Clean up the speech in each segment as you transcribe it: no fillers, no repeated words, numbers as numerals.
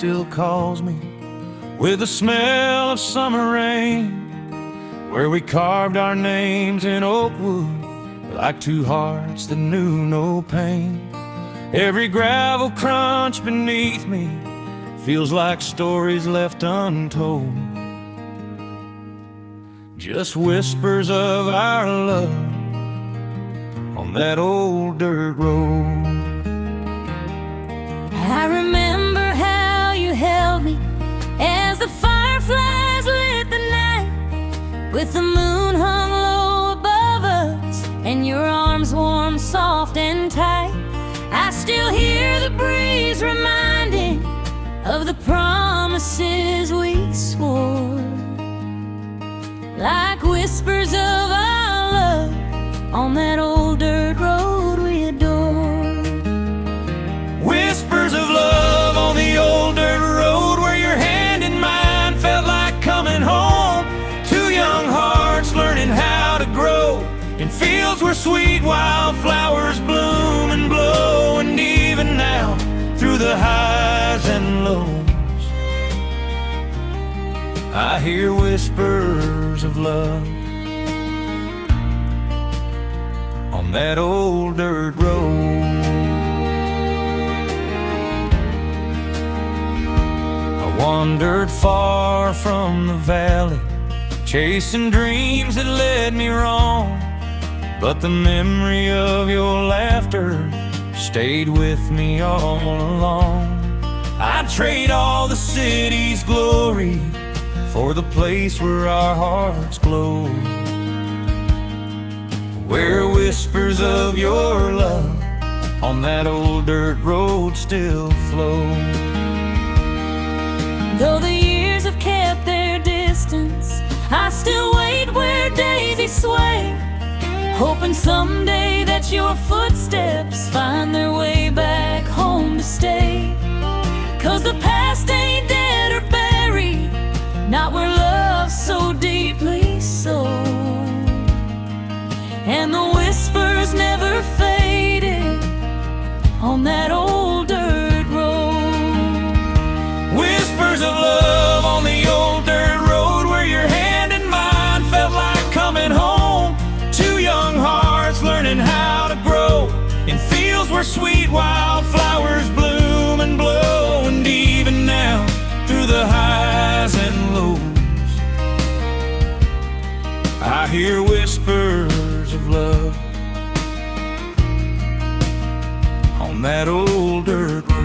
still calls me with the smell of summer rain, where we carved our names in oak wood like two hearts that knew no pain. Every gravel crunch beneath me feels like stories left untold, just whispers of our love on that old dirt road. I remember how you held me as the fireflies lit the night, with the moon hung low above us and your arms warm, soft and tight. I still hear the breeze reminding of the promises we swore, like whispers of our love on that old dirt road we adored. Whispers of love on the old dirt road, where your hand in mine felt like coming home. Two young hearts learning how to grow in fields where sweet wildflowers bloom and blow. And even now, through the highs and lows, I hear whispers of love on that old dirt road. I wandered far from the valley, chasing dreams that led me wrong, but the memory of your laughter stayed with me all along. I'd trade all the city's glory for the place where our hearts glow, where whispers of your love on that old dirt road still flow. Though the years have kept their distance, I still wait where daisies sway, hoping someday that your footsteps find their way back home to stay. 'Cause the past ain't dead or buried, not where love so deeply sold, and the whispers never faded on that old dirt road. Whispers of love on the old dirt road, where your hand in mine felt like coming home. Two young hearts learning how to grow in fields where sweet wildflowers bloom and blow. And even now, through the highs and lows, I hear whispers of love on that old dirt road.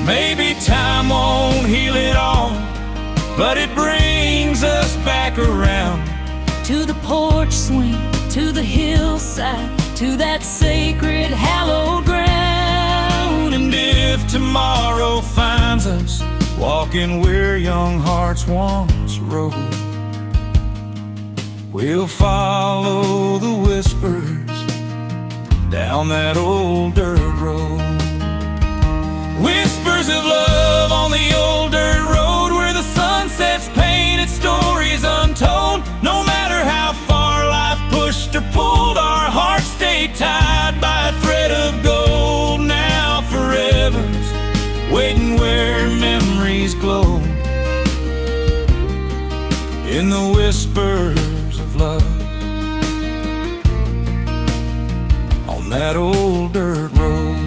Maybe time won't heal it all, but it brings us back around to the porch swing, to the hillside, to that sacred hallowed ground. And if tomorrow finds us walking where young hearts once rode, we'll follow the whispers down that old dirt road. Whispers of love on the old dirt road, where the sunset's painted stories untold. No matter how far life pushed or pulled, our hearts stay tied by a thread of gold. Now forever's waiting where memories glow in the whispers of love on that old dirt road.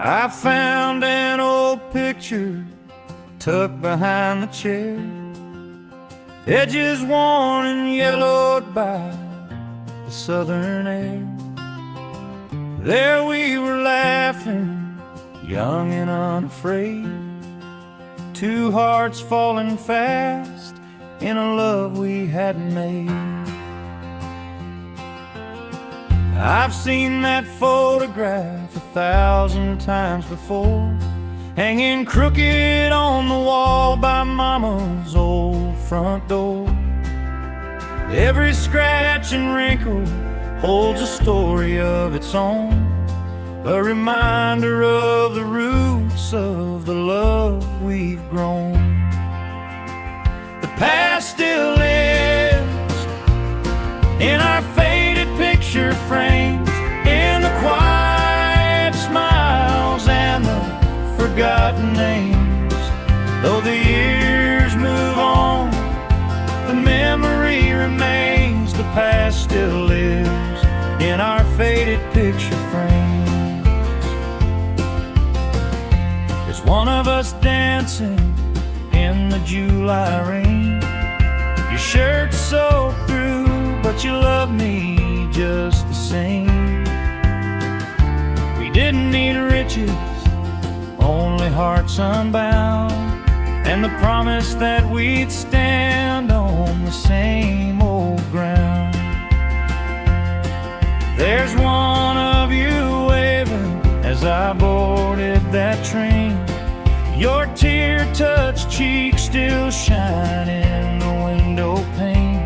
I found an old picture tucked behind the chair, edges worn and yellowed by the southern air. There we were laughing, young and unafraid, two hearts falling fast in a love we hadn't made. I've seen that photograph 1,000 times before, hanging crooked on the wall by Mama's old front door. Every scratch and wrinkle holds a story of its own, a reminder of the roots of the love we've grown. The past still lives in our faded picture frames, in the quiet smiles and the forgotten names. Though the years move on, the memory remains. The past still lives in our faded picture frames. There's one of us dancing in the July rain. Your shirt's soaked through, but you love me just the same. We didn't need riches, only hearts unbound, and the promise that we'd stand on the same old ground. There's one of you waving as I boarded that train. Your tear-touched cheek still shine in the window pane.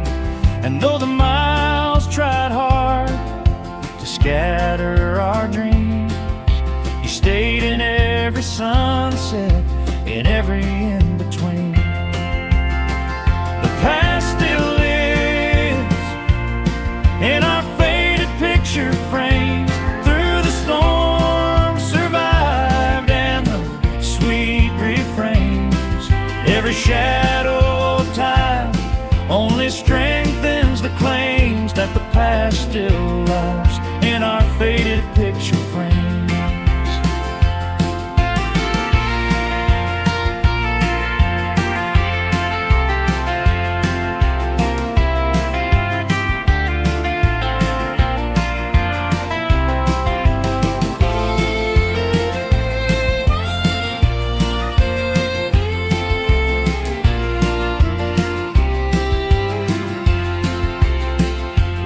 And though the miles tried hard to scatter our dreams, you stayed in every sunset, in every in-between. The past still lives in our faded picture frames. Through the storm survived and the sweet refrains. Every shadow of time only strengthens the claims that the past still lies in our faded picture frames.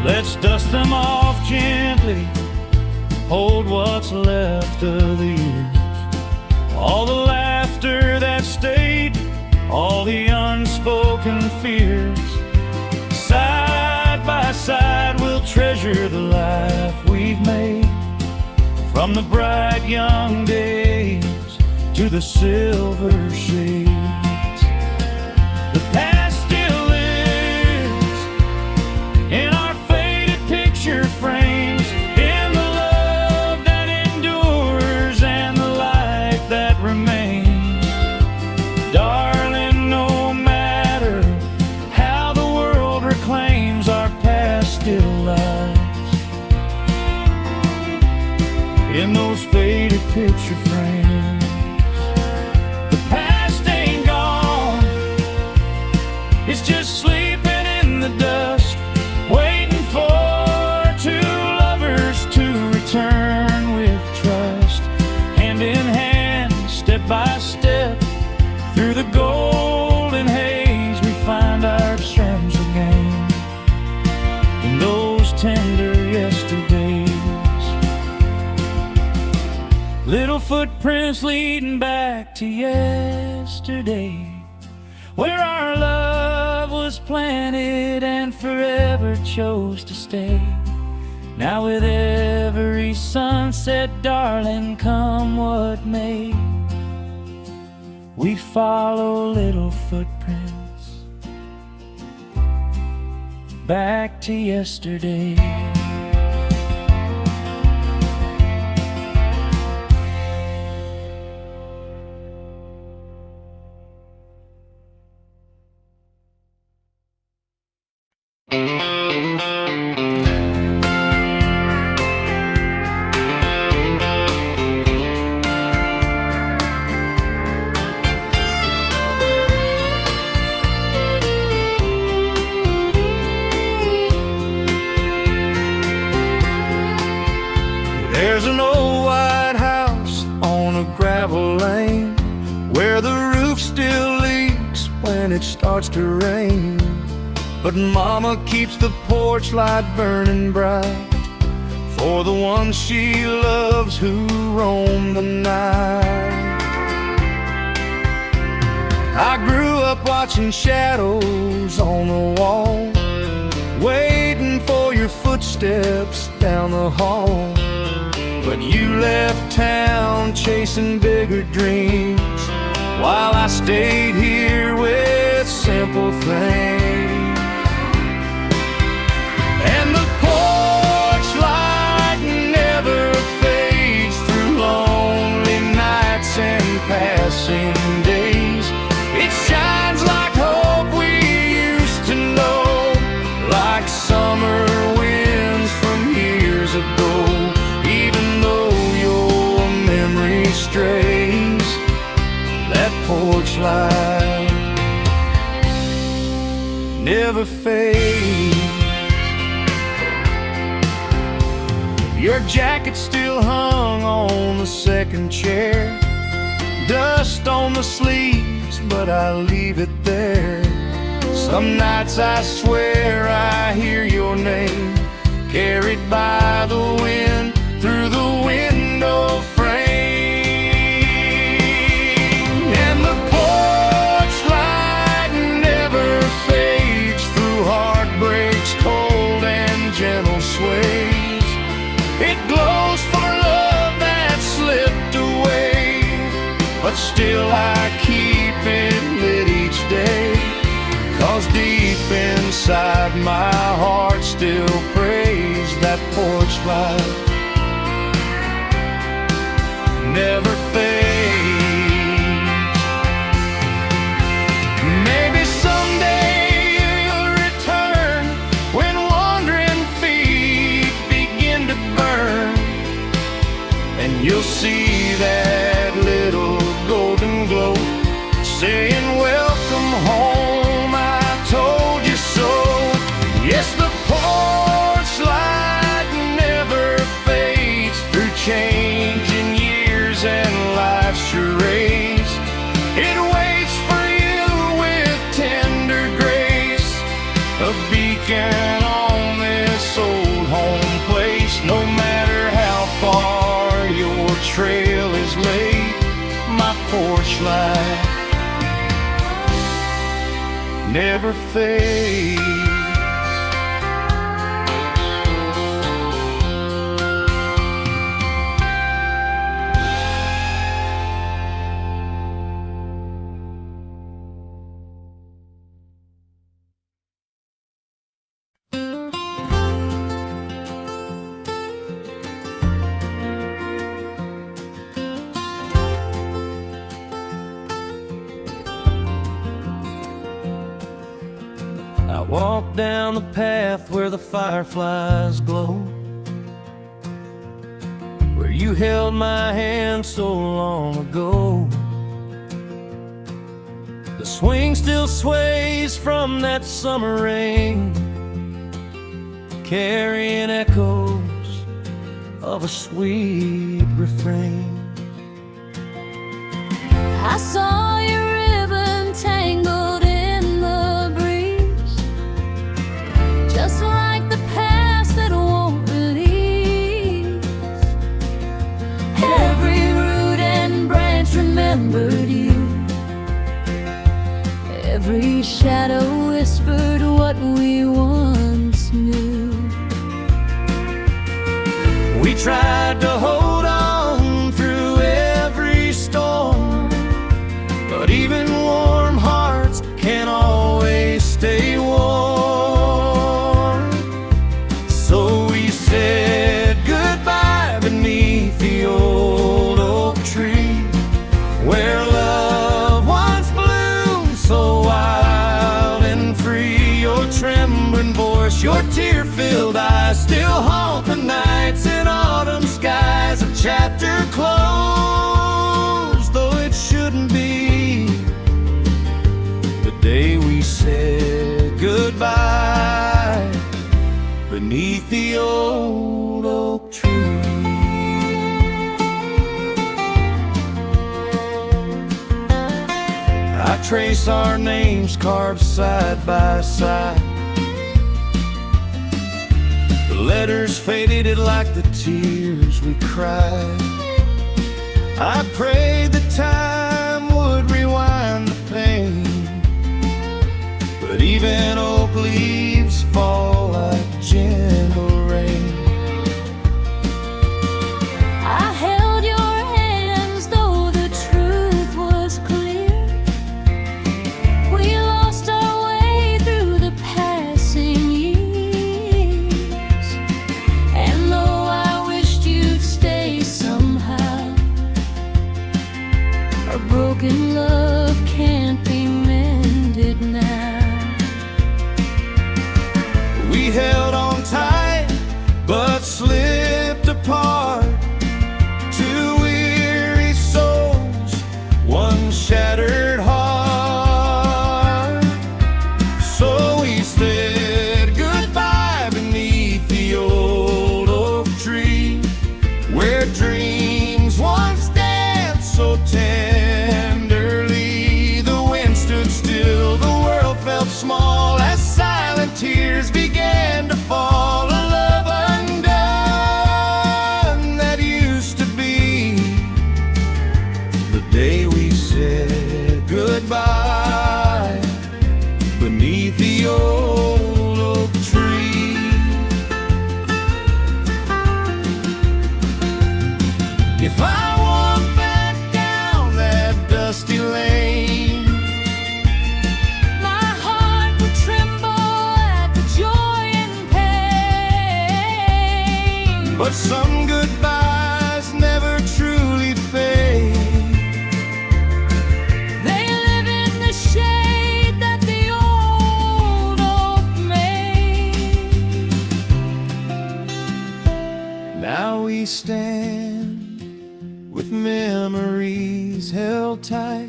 Let's dust them off gently, hold what's left of the years. All the laughter that stayed, all the unspoken fears. Side by side we'll treasure the life we've made, from the bright young days to the silver shades. The past still lives in our picture frames, in the love that endures and the light that remains. Darling, no matter how the world reclaims, our past still lies in those faded picture frames. The past ain't gone, it's just sleeping in the dust, waiting for turn with trust, hand in hand, step by step. Through the golden haze we find our strengths again, in those tender yesterdays. Little footprints leading back to yesterday, where our love was planted and forever chose to stay. Now with every sunset, darling, come what may, we follow little footprints back to yesterday. There's an old white house on a gravel lane, where the roof still leaks when it starts to rain. But Mama keeps the porch light burning bright for the one she loves who roam the night. I grew up watching shadows on the wall, waiting for your footsteps down the hall. But you left town chasing bigger dreams, while I stayed here with simple things. And the porch light never fades through lonely nights and passing days. It shines like hope we used to know, like summer winds from years ago. Even though your memory strays, that porch light never fades. Your jacket still hung on the second chair, dust on the sleeves, but I leave it there. Some nights I swear I hear your name carried by the wind through the window frame. And the porch light never fades through heartbreaks, cold and gentle sways. It glows for love that slipped away, but still I keep it lit each day. 'Cause deep inside my heart still prays that porch light never fades. Maybe someday you'll return when wandering feet begin to burn, and you'll see that little golden glow saying welcome home, I told you so. Yes, the porch light never fades through changing years and life's charades. It waits for you with tender grace, a beacon on this old home place. No matter how far your trail is laid, my porch light never fades. I walk down the path where the fireflies glow, where you held my hand so long ago. The swing still sways from that summer rain, carrying echoes of a sweet refrain. I saw your ribbon tangled in the breeze, just like the past that won't release. Every root and branch remembered you, every shadow whispered what we once knew. We tried to hold on through every storm, but even warm hearts can't always stay warm. So we said goodbye beneath the old oak tree, where love once bloomed so wild and free. Your trembling voice, your tear-filled eyes still haunt the nights in autumn skies. A chapter closed, though it shouldn't be, the day we said goodbye beneath the old oak tree. I trace our names carved side by side, the letters faded like the tears we cried. I prayed that time would rewind the pain, but even oak leaves fall like gentle rain. I held your hands though the truth was clear. We lost our way through the passing years, and though I wished you'd stay somehow, our broken love can't be mended now. We held on tight, but slipped apart. Two weary souls, one shattered heart. So we said goodbye beneath the old oak tree, where dreams once danced so tenderly. The wind stood still, the world felt small as silent tears began to fall. A love undone that used to be the day we said goodbye beneath the old oak tree. If I walk back down that dusty lane, My heart would tremble at the joy and pain. but some goodbyes never truly fade. They live in the shade that the old oak made. Now we stand with memories held tight,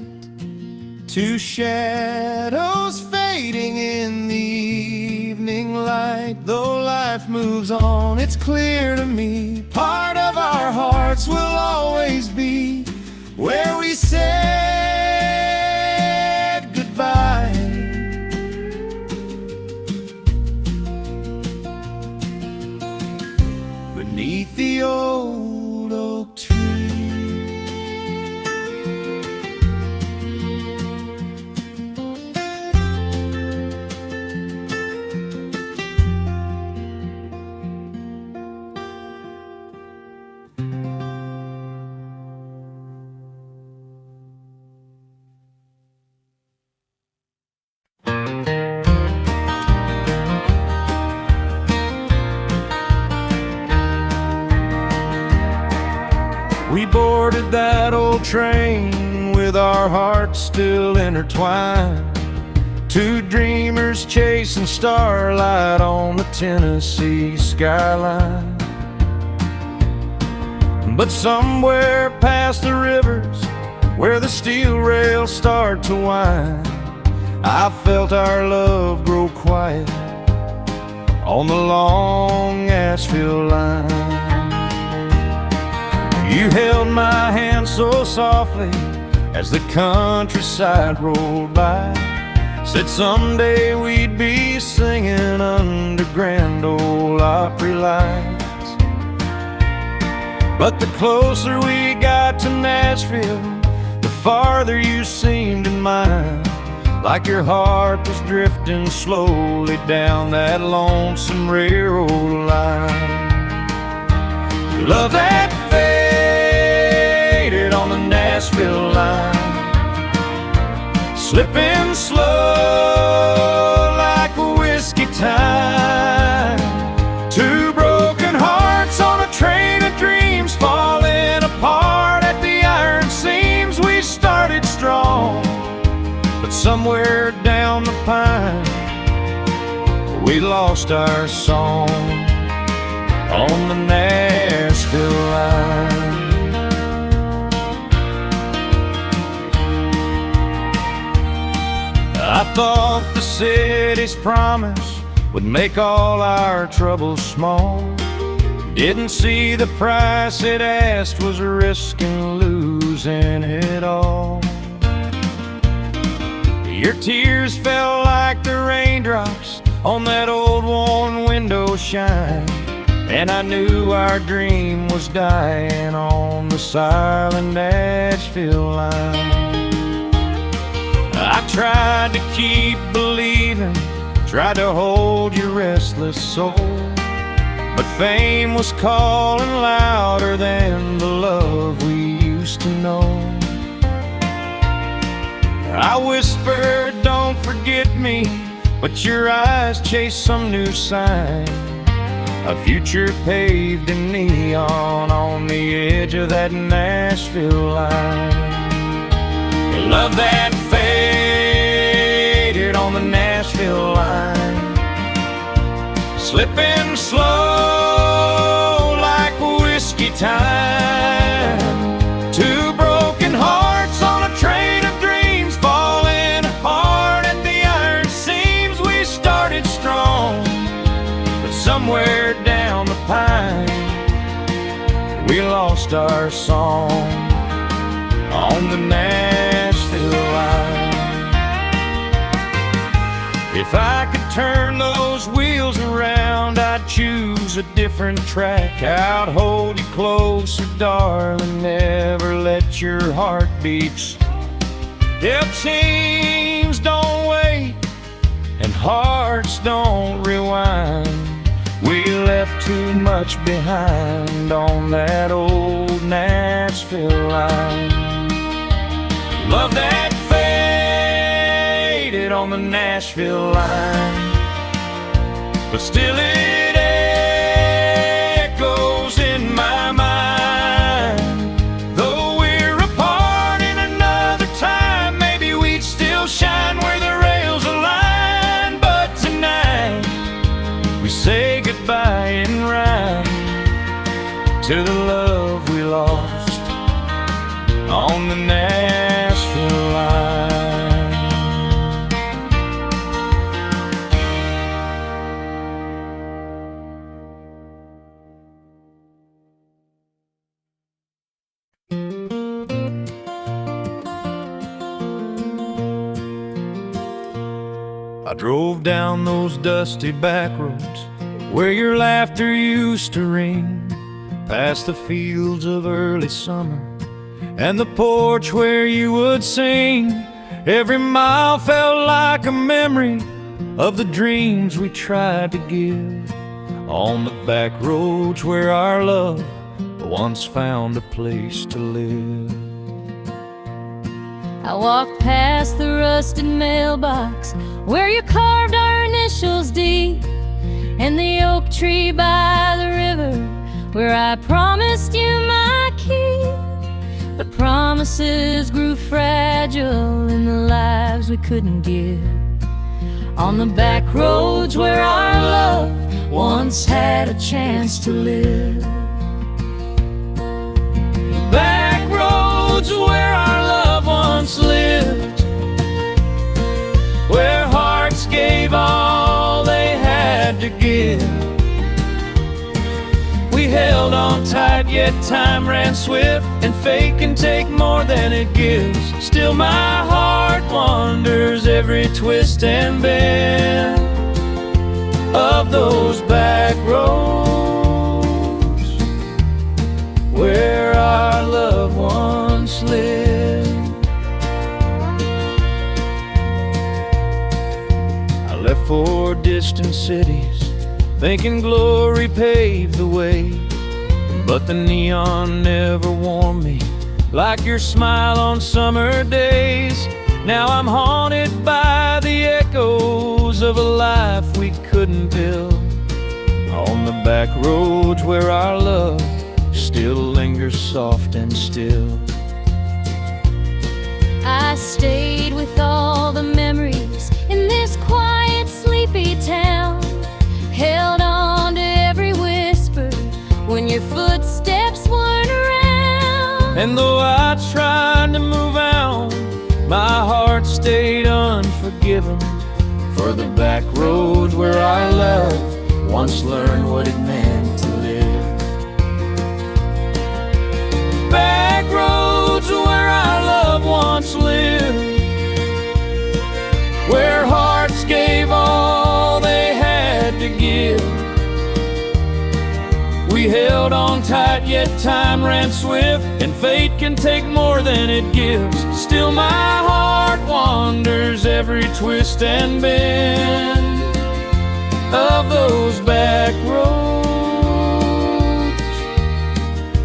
two shadows fading in the evening light. Though life moves on, it's clear to me, part of our hearts will always be where we said goodbye. Beneath the old oak tree. We boarded that old train with our hearts still intertwined, two dreamers chasing starlight on the Tennessee skyline. But somewhere past the rivers, where the steel rails start to wind, I felt our love grow quiet on the long Asheville line. You held my hand so softly as the countryside rolled by, said someday we'd be singing under Grand Ole Opry lights. But the closer we got to Nashville, the farther you seemed in mine, like your heart was drifting slowly down that lonesome railroad line. Love that faded on the Nashville line, slipping slow like a whiskey time. Two broken hearts on a train of dreams, falling apart at the iron seams. We started strong, but somewhere down the pine, we lost our song on the Nashville line. I thought the city's promise would make all our troubles small. Didn't see the price it asked was risking losing it all. Your tears fell like the raindrops on that old worn window shine, and I knew our dream was dying on the silent Nashville line. I tried to keep believing, tried to hold your restless soul, but fame was calling louder than the love we used to know. I whispered, don't forget me, but your eyes chased some new sign. A future paved in neon on the edge of that Nashville line. Love that faded on the Nashville line, slipping slow like whiskey time. Two broken hearts on a train of dreams, falling apart at the iron seams. We started strong, but somewhere down the pine we lost our song on the Nashville line. If I could turn those wheels around, I'd choose a different track. I'd hold you closer, darling, never let your heartbeats. If teams don't wait and hearts don't rewind, we left too much behind on that old Nashville line. Love that faded on the Nashville line, but still it echoes in my mind. Though we're apart in another time, maybe we'd still shine where the rails align. But tonight we say goodbye in rhyme to the love we lost on the Nashville line. I drove down those dusty back roads where your laughter used to ring, past the fields of early summer and the porch where you would sing. Every mile felt like a memory of the dreams we tried to give, on the back roads where our love once found a place to live. I walked past the rusted mailbox where you carved our initials deep, and the oak tree by the river where I promised you my key. But promises grew fragile in the lives we couldn't give, on the back roads where our love once had a chance to live. Back roads where our love once lived, where hearts gave all they had to give. We held on tight, yet time ran swift, and fate can take more than it gives. Still my heart wanders every twist and bend of those back roads where our love once lived. I left for distant cities, thinking glory paved the way, but the neon never warmed me like your smile on summer days. Now I'm haunted by the echoes of a life we couldn't build, on the back roads where our love still lingers soft and still. I stayed with all the memories in this quiet, sleepy town, held on to every whisper when your footsteps weren't around. And though I tried to move on, my heart stayed unforgiven for the back roads where our love once learned what it meant to live. Back roads where our love once lived, where hearts gave all they had to give. tight, yet time ran swift, and fate can take more than it gives. Still my heart wanders every twist and bend of those back roads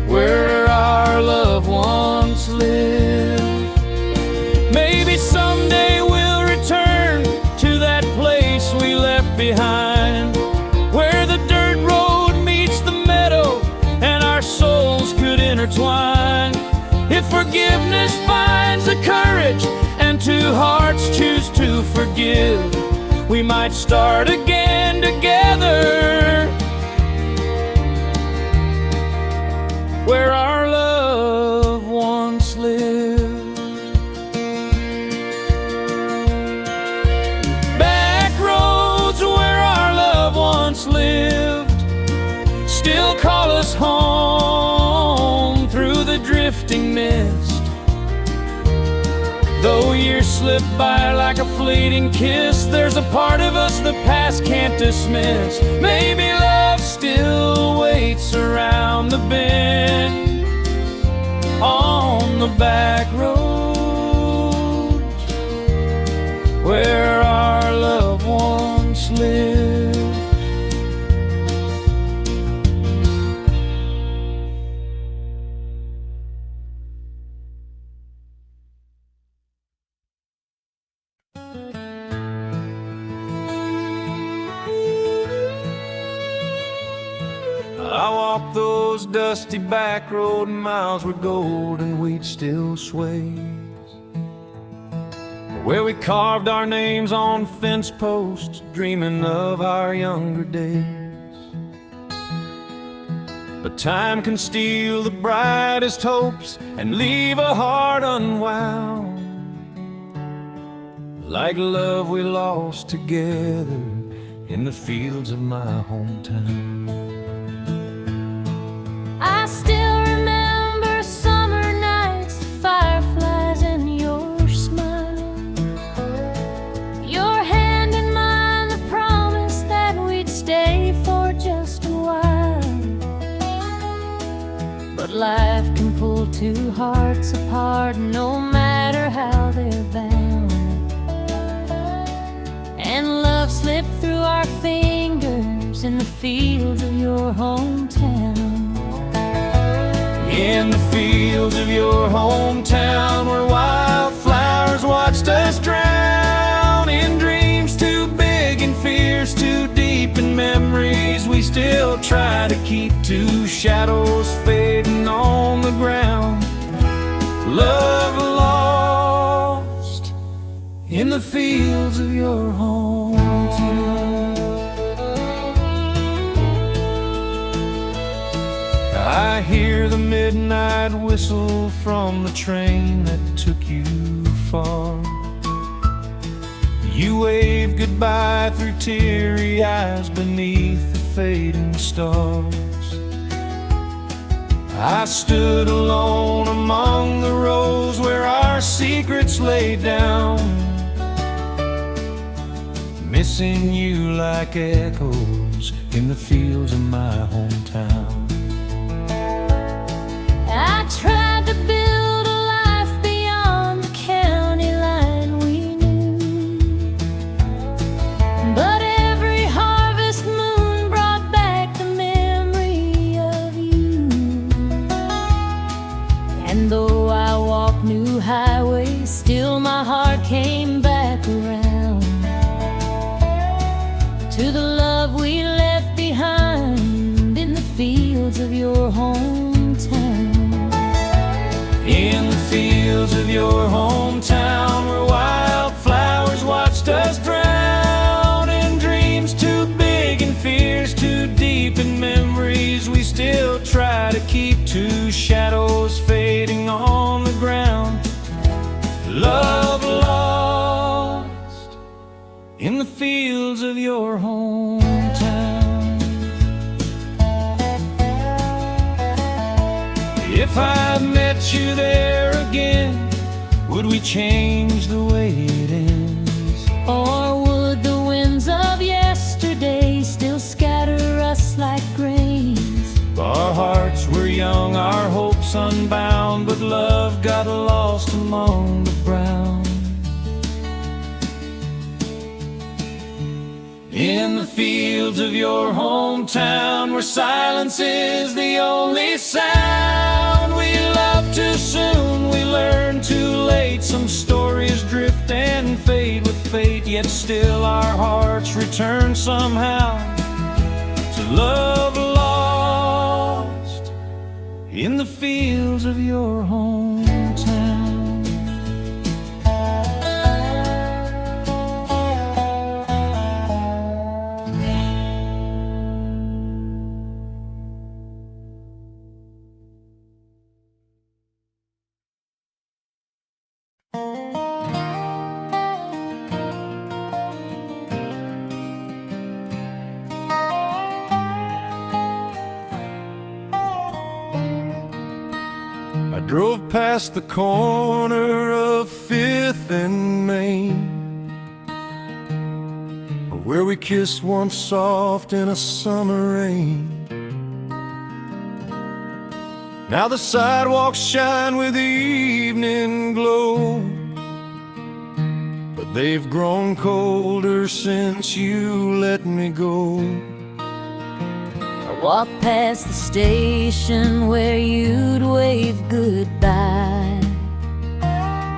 where our loved ones live. Maybe someday we'll return to that place we left behind, where the dirt road meets the meadow and our souls could intertwine. If forgiveness finds the courage and two hearts choose to forgive, we might start again together where our love once lived. Back roads where our love once lived still call us home through the drifting mist. Though years slip by like a fleeting kiss, there's a part of us the past can't dismiss. Maybe love still waits around the bend on the back roads where our loved ones live. I walked those dusty back road miles where golden wheat still sways, where we carved our names on fence posts, dreaming of our younger days. But time can steal the brightest hopes and leave a heart unwound, like love we lost together in the fields of my hometown. I still remember summer nights, the fireflies and your smile, your hand in mine, the promise that we'd stay for just a while. But life can pull two hearts apart no matter how they're bound, and love slipped through our fingers in the fields of your hometown. In the fields of your hometown where wildflowers watched us drown, in dreams too big and fears too deep, and memories we still try to keep, two shadows fading on the ground. Love lost in the fields of your hometown. I hear the midnight whistle from the train that took you far. You wave goodbye through teary eyes beneath the fading stars. I stood alone among the rows where our secrets lay down, missing you like echoes in the fields of my hometown. I tried to build a life beyond the county line we knew, but every harvest moon brought back the memory of you. And though I walked new highways, still my heart came back around to the love we left behind in the fields of your hometown. In the fields of your hometown where wildflowers watched us drown, in dreams too big and fears too deep, and memories we still try to keep, two shadows fading on the ground. Love lost in the fields of your hometown. If I met you there again, would we change the way it ends? Or would the winds of yesterday still scatter us like grains? Our hearts were sunbound, but love got lost among the brown. In the fields of your hometown, where silence is the only sound, we love too soon, we learn too late. Some stories drift and fade with fate, yet still our hearts return somehow to love lost in the fields of your hometown. I drove past the corner of 5th and Main, where we kissed once soft in a summer rain. Now the sidewalks shine with the evening glow, but they've grown colder since you let me go. Walk past the station where you'd wave goodbye,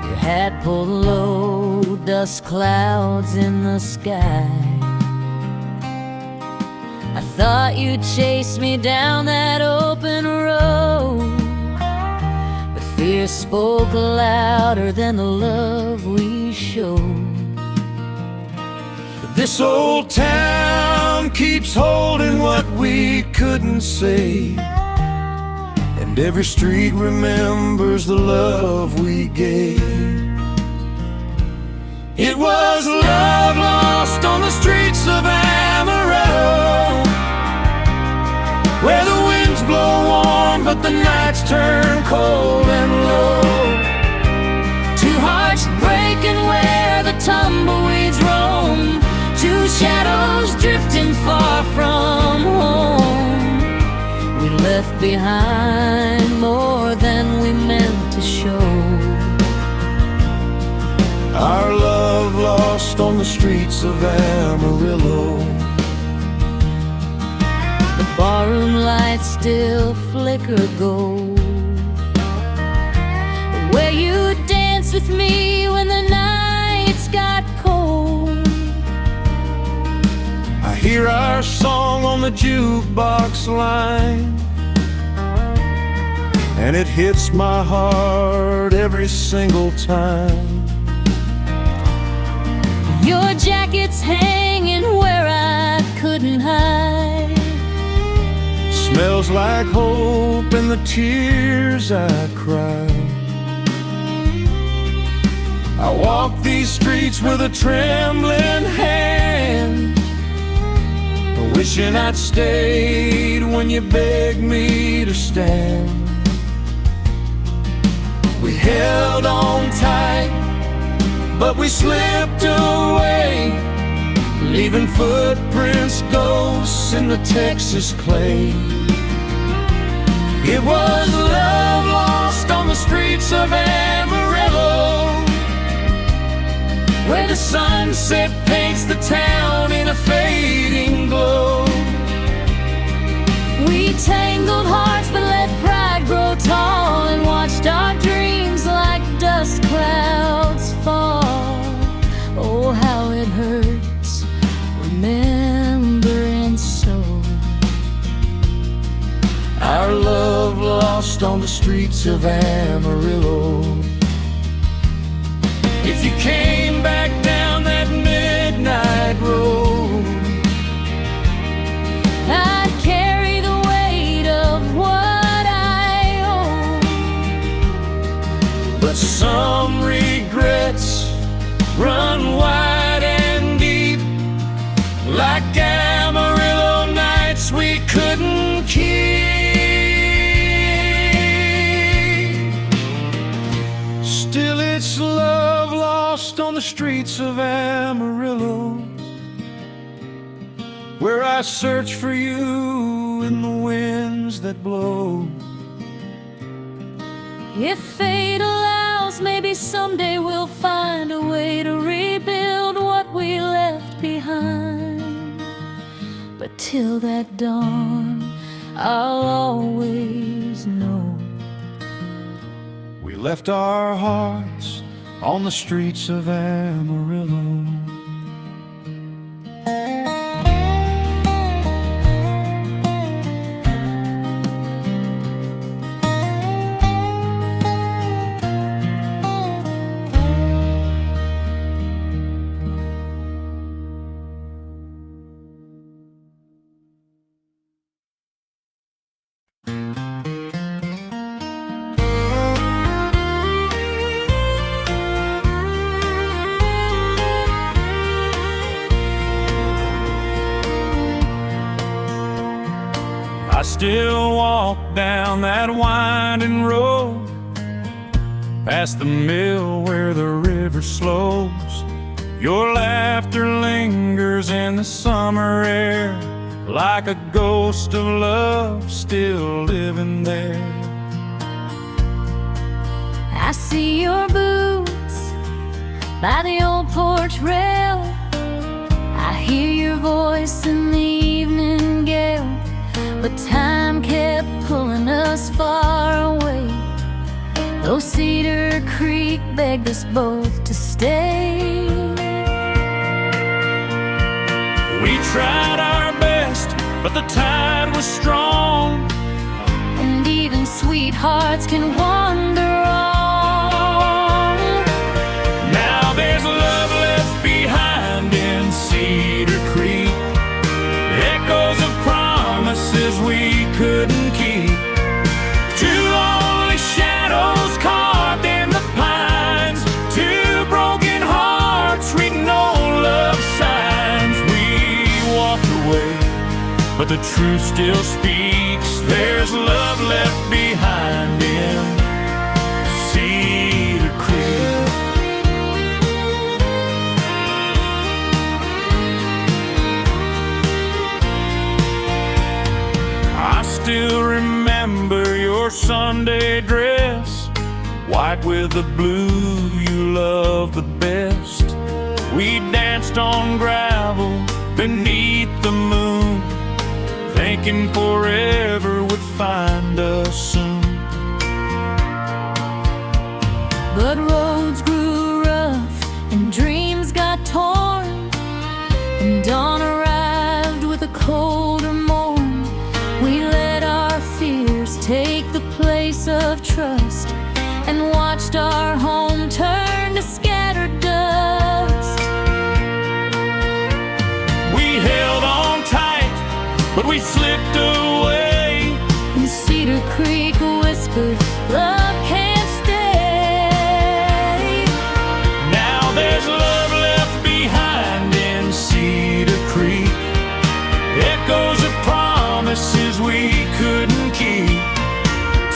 your hat pulled low, dust clouds in the sky. I thought you'd chase me down that open road, but fear spoke louder than the love we showed. This old town keeps holding what we couldn't say, and every street remembers the love we gave. It was love lost on the streets of Amarillo, where the winds blow warm but the nights turn cold and low. Two hearts breaking where the tumbleweeds roam, two shadows drifting far from home. We left behind more than we meant to show. Our love lost on the streets of Amarillo. The barroom lights still flicker gold, where you danced with me when the nights got cold. I hear our song on the jukebox line, and it hits my heart every single time. Your jacket's hanging where I couldn't hide, Smells like hope in the tears I cried. I walk these streets with a trembling hand, wishing I'd stayed when you begged me to stand. We held on tight, but we slipped away, leaving footprints, ghosts in the Texas clay. It was love lost on the streets of Amarillo, where the sunset paints the town in a fading glow. We tangled hearts but let pride grow tall, and watched our dreams like dust clouds fall. Oh, how it hurts remembering so. Our love lost on the streets of Amarillo. If you came back down that midnight road, I'd carry the weight of what I own, but some regrets run wide and deep, like Amarillo nights we couldn't keep. Still it's love lost on the streets of Amarillo, where I search for you in the winds that blow. If fate allows, maybe someday we'll find a way to rebuild what we left behind. But till that dawn, I'll always know we left our hearts on the streets of Amarillo. I still walk down that winding road, past the mill where the river slows. Your laughter lingers in the summer air, like a ghost of love still living there. I see your boots by the old porch rail. I hear your voice in the evening gale. But time kept pulling us far away. Though Cedar Creek begged us both to stay. We tried our best, but the tide was strong, And even sweethearts can wander on. now there's love left behind in Cedar Creek. Echoes of promises we couldn't keep. Two lonely shadows carved in the pines. Two broken hearts reading old love signs. We walked away, but the truth still speaks. There's love left behind in Cedar Creek. I still remember your Sunday dress, white with the blue you love the best. We danced on gravel beneath the moon, thinking forever would find us soon. But roads grew rough and dreams got torn, and dawn arrived with a colder morn. We let our fears take the place of trust, and watched our home turn to scattered dust. We held on tight, but we slipped away. And Cedar Creek whispered, love can't stay. Now there's love left behind in Cedar Creek. Echoes of promises we couldn't keep.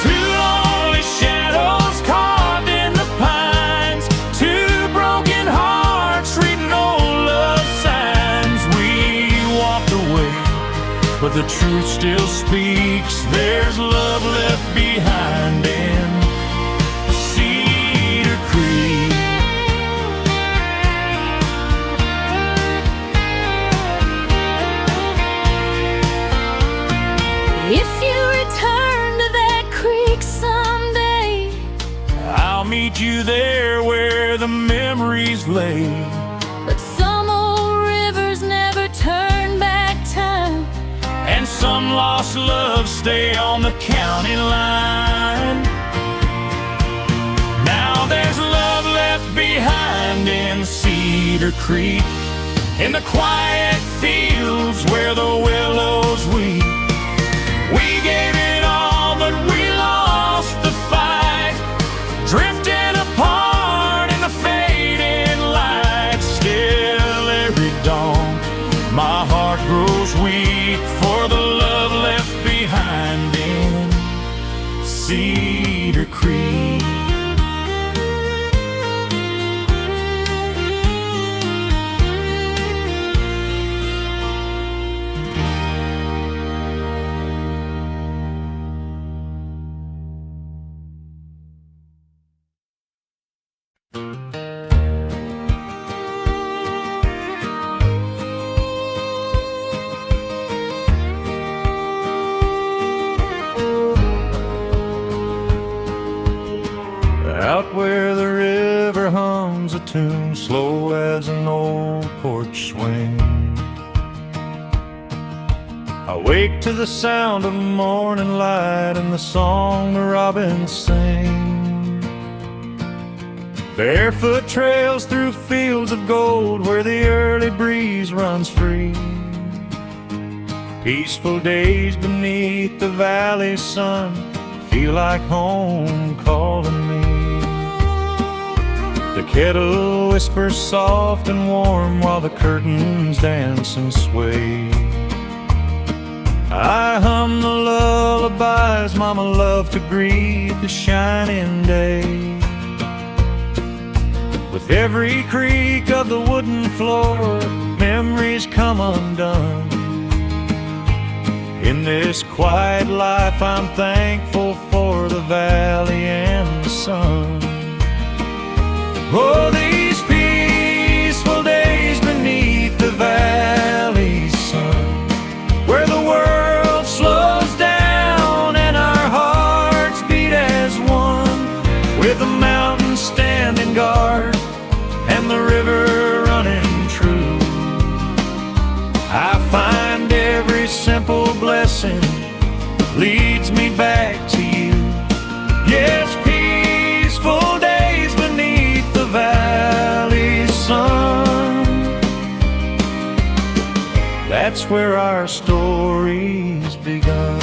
Two lonely shadows carved in the pines. Two broken hearts reading old love signs. We walked away, but the truth still speaks. There's love left behind in Cedar Creek. If you return to that creek someday, I'll meet you there where the memories lay. but some old rivers never turn back time. And some lost love stay on the county line. Now there's love left behind in Cedar Creek, in the quiet fields where the willows weep. We gave it all, but we lost the fight, drifting apart in the fading light. Still every dawn, my heart grows weak for the love left behind in Cedar Creek. river hums a tune, slow as an old porch swing. I wake to the sound of morning light and the song the robins sing. Barefoot trails through fields of gold where the early breeze runs free. Peaceful days beneath the valley sun feel like home calling me. The kettle whispers soft and warm while the curtains dance and sway. I hum the lullabies Mama loved to greet the shining day. With every creak of the wooden floor, memories come undone. In this quiet life I'm thankful for the valley and the sun. Oh, these peaceful days beneath the valley's sun, where the world slows down and our hearts beat as one, with the mountains standing guard and the river running true. I find every simple blessing leads me back to you. Yes, peaceful days beneath the valley's sun. That's where our story's begun.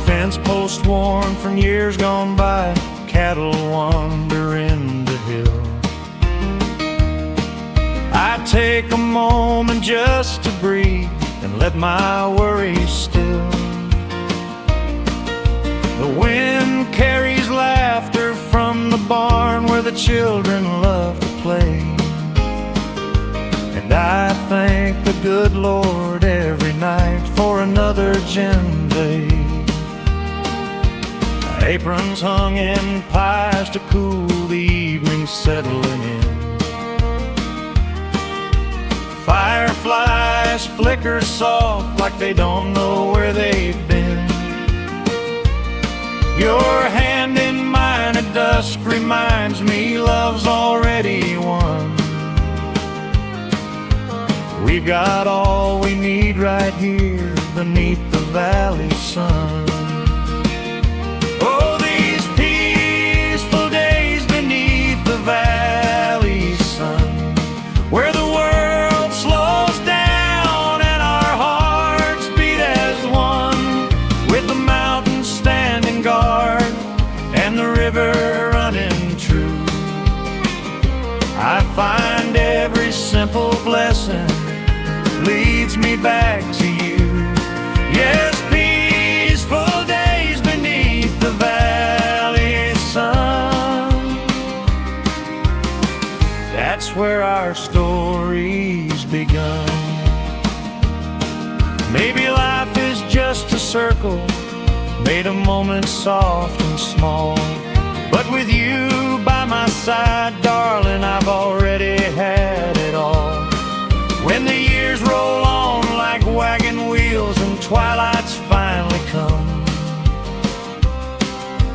Fence post worn from years gone by, cattle wander in the hill. I take a moment just to breathe and let my worries still. The wind carries laughter from the barn where the children love to play. And I thank the good Lord every night for another gem day. Aprons hung in pies to cool the evening settling in. Fireflies flicker soft like they don't know where they've been. Your hand in mine at dusk reminds me love's already won. We've got all we need right here beneath the valley sun. Oh, these peaceful days beneath the valley sun, where the world slows down and our hearts beat as one, with the mountains standing guard and the river running true. I find every simple blessing leads me back to you. Yes, peaceful days beneath the valley sun. That's where our story's begun. Maybe life is just a circle made of moments soft and small, but with you by my side, darling, I've already had it all. When the years roll on like wagon wheels and twilight's finally come,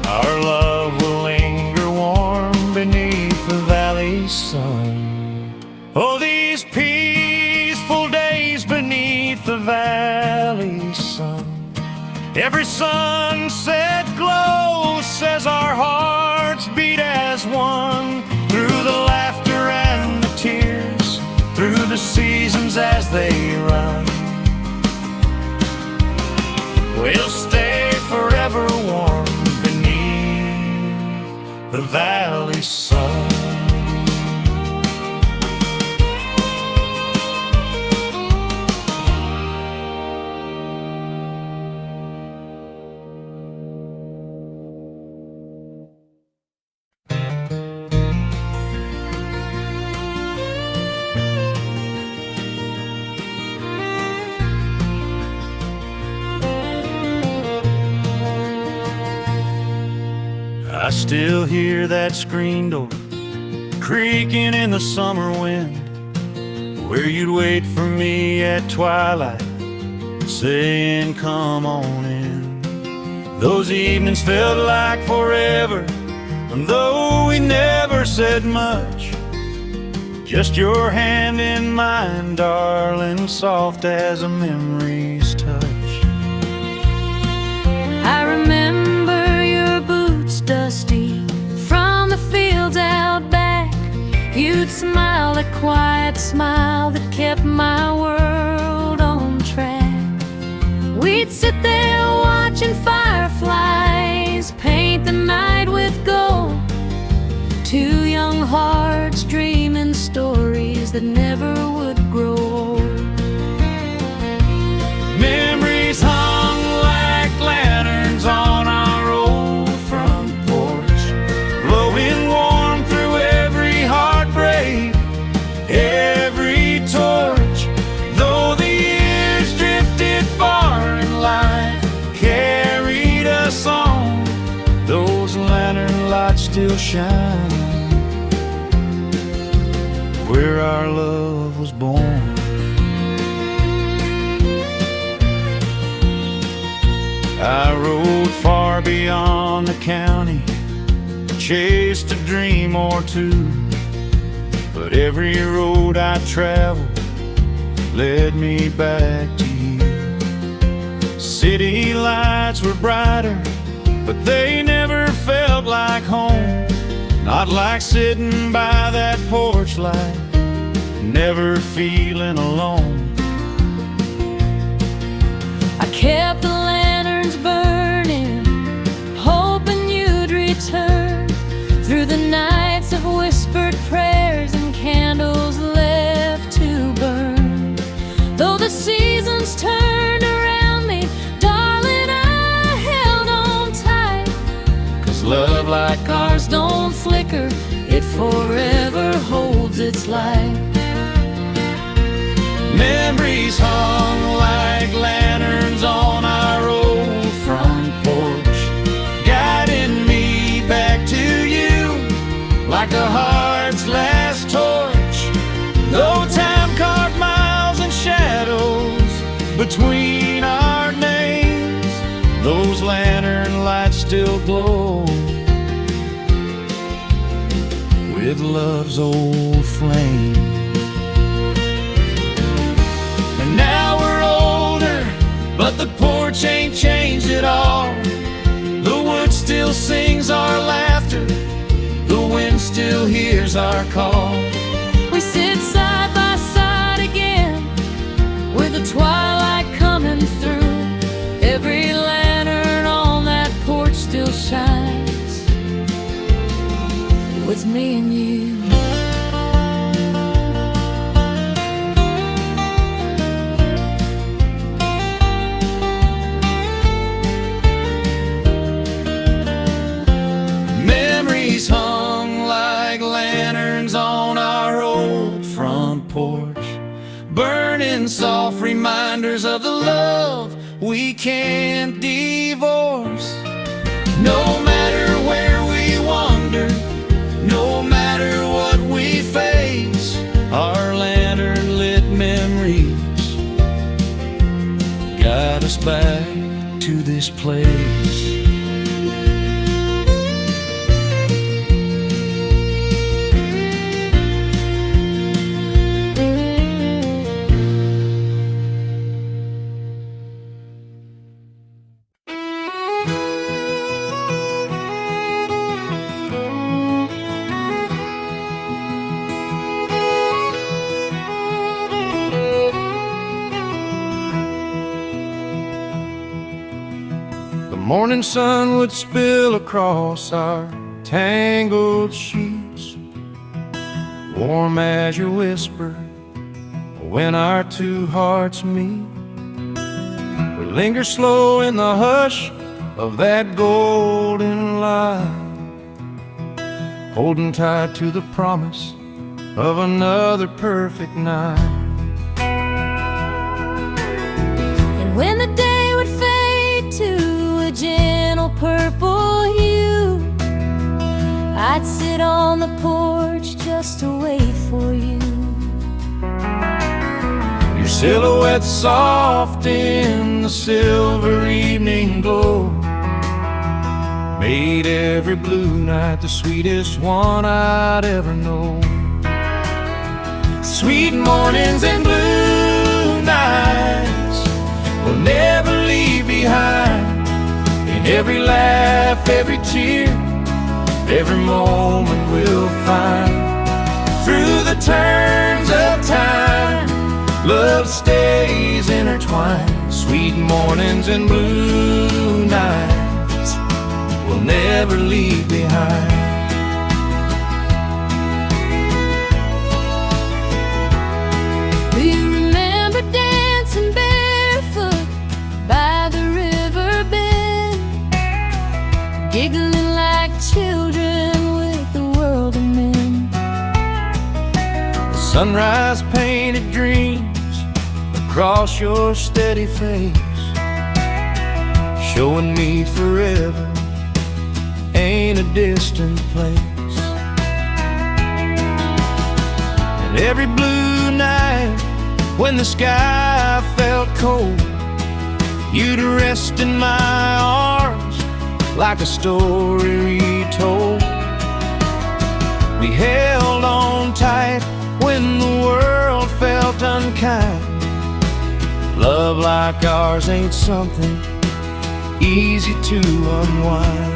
our love will linger warm beneath the valley sun. Oh, these peaceful days beneath the valley sun, every sunset glow says our hearts beat as one, through the laughter and the tears, through the seasons as they run. We'll stay forever warm beneath the valley sun. I still hear that screen door creaking in the summer wind, where you'd wait for me at twilight, saying come on in. Those evenings felt like forever, and though we never said much, just your hand in mine, darling, soft as a memory's touch. I remember your boots dusty from the fields out back. You'd smile, a quiet smile that kept my world on track. We'd sit there watching fireflies paint the night with gold. Two young hearts dreaming stories that never would grow old. Memories hung like lanterns on our old front porch, glowing warm through every heartbreak, every torch. Though the years drifted far and life carried us on, those lantern lights still shine where our love was born. I rode far beyond the county, chased a dream or two, but every road I traveled led me back to you. City lights were brighter, but they never felt like home. Not like sitting by that porch light, never feeling alone. I kept the lanterns burning, hoping you'd return. Through the nights of whispered prayers and candles left to burn. Though the seasons turned around me, darling, I held on tight. 'Cause love like ours don't flicker, it forever holds its light. Memories hung like lanterns on our old front porch, guiding me back to you like a heart's last torch. Though time carved miles and shadows between our names, those lantern lights still glow with love's old flame. And now we're older, but the porch ain't changed at all. The wood still sings our laughter, the wind still hears our call. We sit side by side again, with the twilight coming through. Every lantern on that porch still shines with me and you. Memories hung like lanterns on our old front porch, burning soft reminders of the love we can't divorce. No matter where we wander, no matter what we face, our lantern-lit memories guide us back to this place. The morning sun would spill across our tangled sheets, warm as your whisper when our two hearts meet. We linger slow in the hush of that golden light, holding tight to the promise of another perfect night. And when the day would fade to a gentle purple hue, I'd sit on the porch just to wait for you. Your silhouette soft in the silver evening glow, made every blue night the sweetest one I'd ever known. Sweet mornings and blue nights we'll never leave behind. In every laugh, every tear, every moment we'll find. Through the turns of time, love stays intertwined. Sweet mornings and blue nights we'll never leave behind. Do you remember dancing barefoot by the river bend, giggling like children with the world of men? The sunrise painted dreams across your steady face, showing me forever ain't a distant place. And every blue night when the sky felt cold, you'd rest in my arms like a story retold. We held on tight when the world felt unkind. Love like ours ain't something easy to unwind.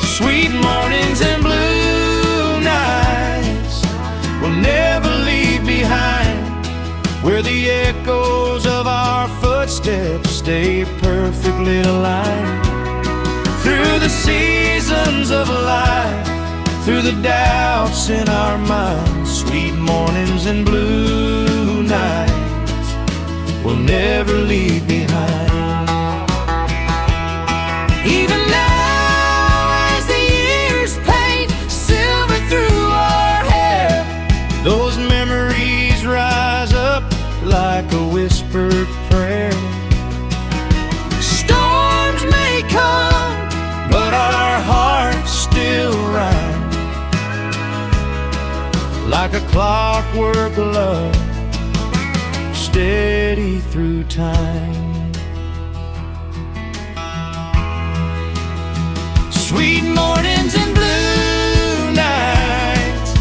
Sweet mornings and blue nights we'll never leave behind, where the echoes of our footsteps stay perfectly aligned. Through the seasons of life, through the doubts in our minds, sweet mornings and blue nights we'll never leave behind. Even now as the years paint silver through our hair, those memories rise up like a whispered prayer. Storms may come, but our hearts still rhyme like a clockwork love, steady through time. Sweet mornings and blue nights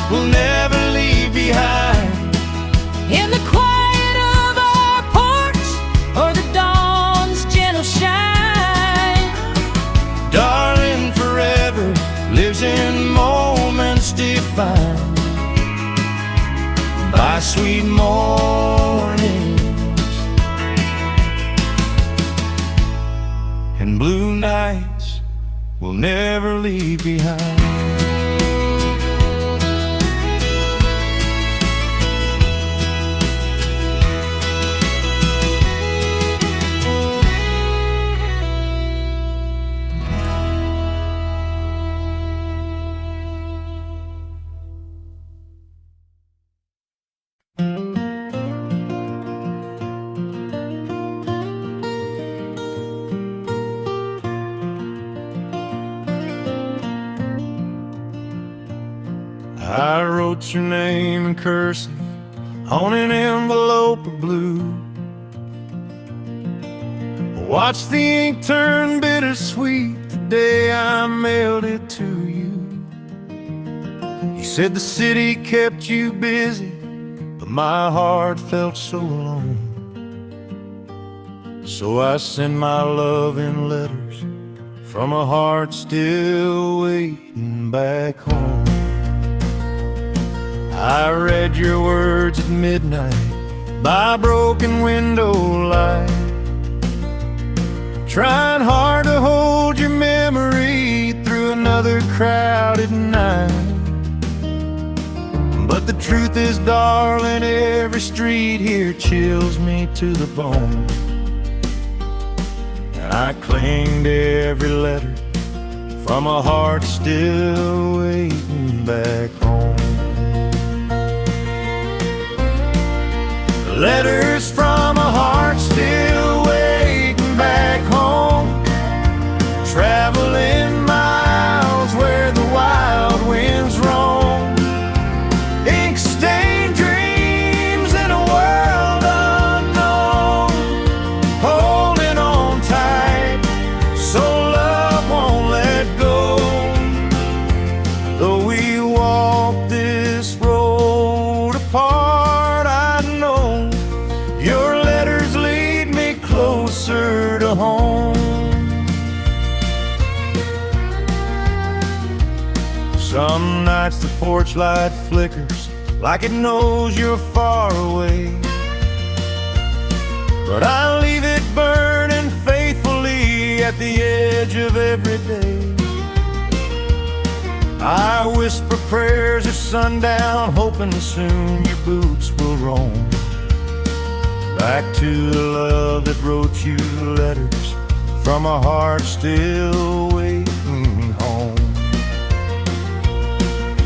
we'll never leave behind. In the quiet of our porch or the dawn's gentle shine, Darling, forever lives in moments defined by sweet mornings and blue nights we'll never leave behind. I wrote your name in cursive on an envelope of blue. Watched the ink turn bittersweet the day I mailed it to you. You said the city kept you busy, but my heart felt so alone. So I sent my love in letters from a heart still waiting back home. I read your words at midnight by a broken window light, trying hard to hold your memory through another crowded night. But the truth is, darling, every street here chills me to the bone. And I cling to every letter from a heart still waiting back home. Letters from a heart still waiting back home, traveling miles where the wild winds roam. Ink-stained dreams in a world unknown, holding on tight so love Some nights the porch light flickers like it knows you're far away, but I leave it burning faithfully at the edge of every day. I whisper prayers at sundown, hoping soon your boots will roam back to the love that wrote you letters from a heart still waiting home.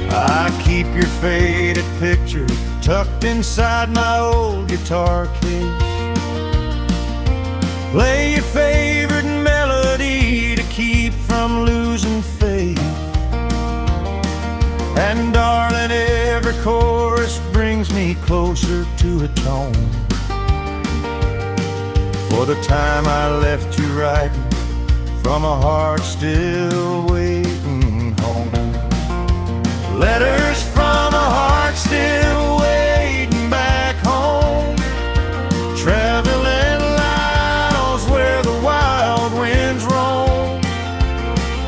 I keep your faded picture tucked inside my old guitar case. Play your favorite melody to keep from losing faith. And darling, every chorus brings me closer to a tone for the time I left you writing from a heart still waiting home. Letters from a heart still waiting back home, traveling miles where the wild winds roam.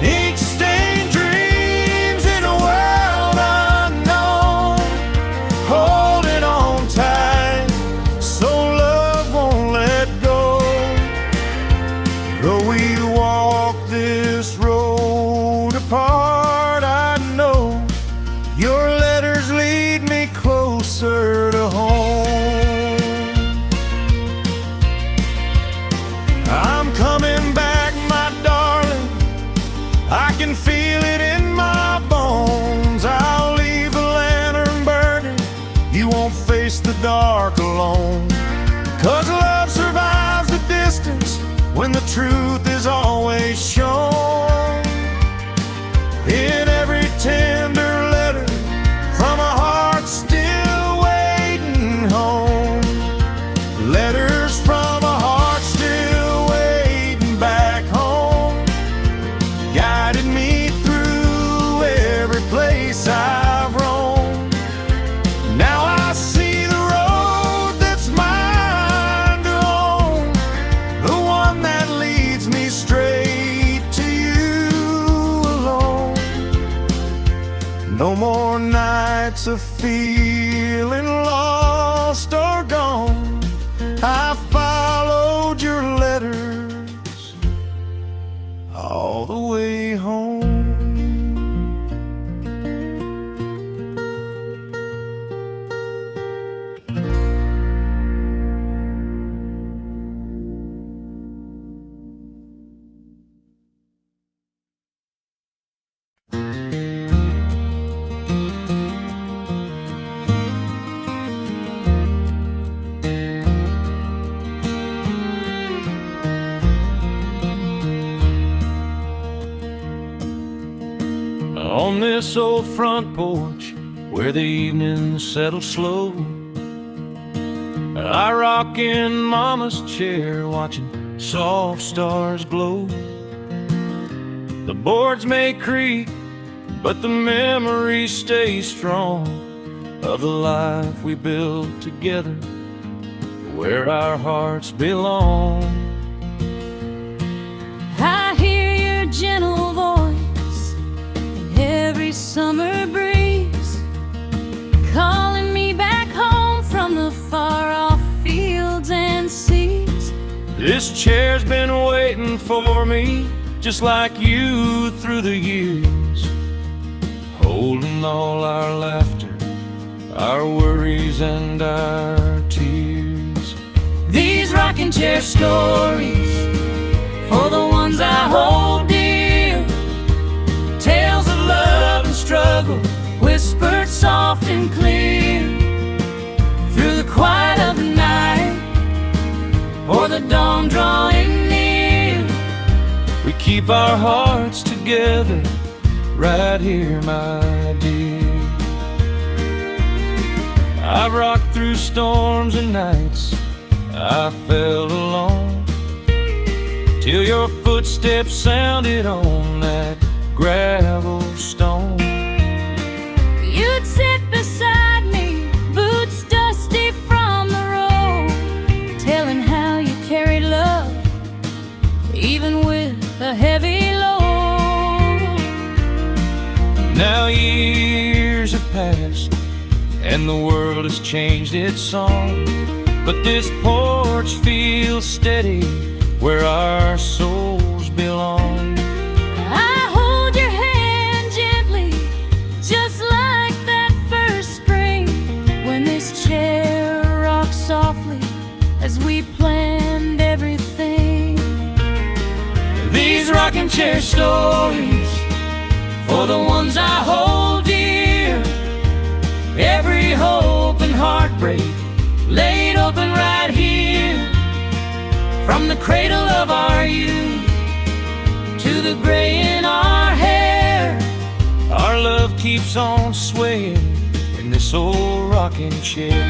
Ink stained dreams in a world unknown, holding on tight so love won't let go. Though we walk this road apart, I know your letters lead me closer to home. I'm coming back, my darling, I can feel it in my bones. I'll leave the lantern burning, you won't face the dark alone. 'Cause love survives the distance when the truth is always shown. In every tender letter from a heart still waiting home. Letters from a heart still waiting back home, guided me through every place I've roamed. Now I see the road that's mine to own, the one that leads me straight to you alone. No more nights of feeling lost or gone. I followed your letters all the way home. On this old front porch where the evenings settle slow, I rock in Mama's chair watching soft stars glow. The boards may creak, but the memories stay strong of the life we built together where our hearts belong. I hear your gentle voice in every summer breeze, calling me back home from the far-off fields and seas. This chair's been waiting for me, just like you through the years, holding all our laughter, our worries and our tears. These rocking chair stories for the ones I hold dear, tales of love and struggle whispered soft and clear through the quiet of the night or the dawn drawing near. We keep our hearts together right here, my dear. I've rocked through storms and nights I felt alone, till your footsteps sounded on that gravel stone. You'd sit beside me, boots dusty from the road, telling how you carried love even with a heavy load. Now years have passed and the world has changed its song, but this porch feels steady where our souls belong. I hold your hand gently, just like that first spring, when this chair rocks softly as we planned everything. These rocking chair stories for the ones I hold dear, every hope and heartbreak laid open right here. From the cradle of our youth to the gray in our hair, our love keeps on swaying in this old rocking chair.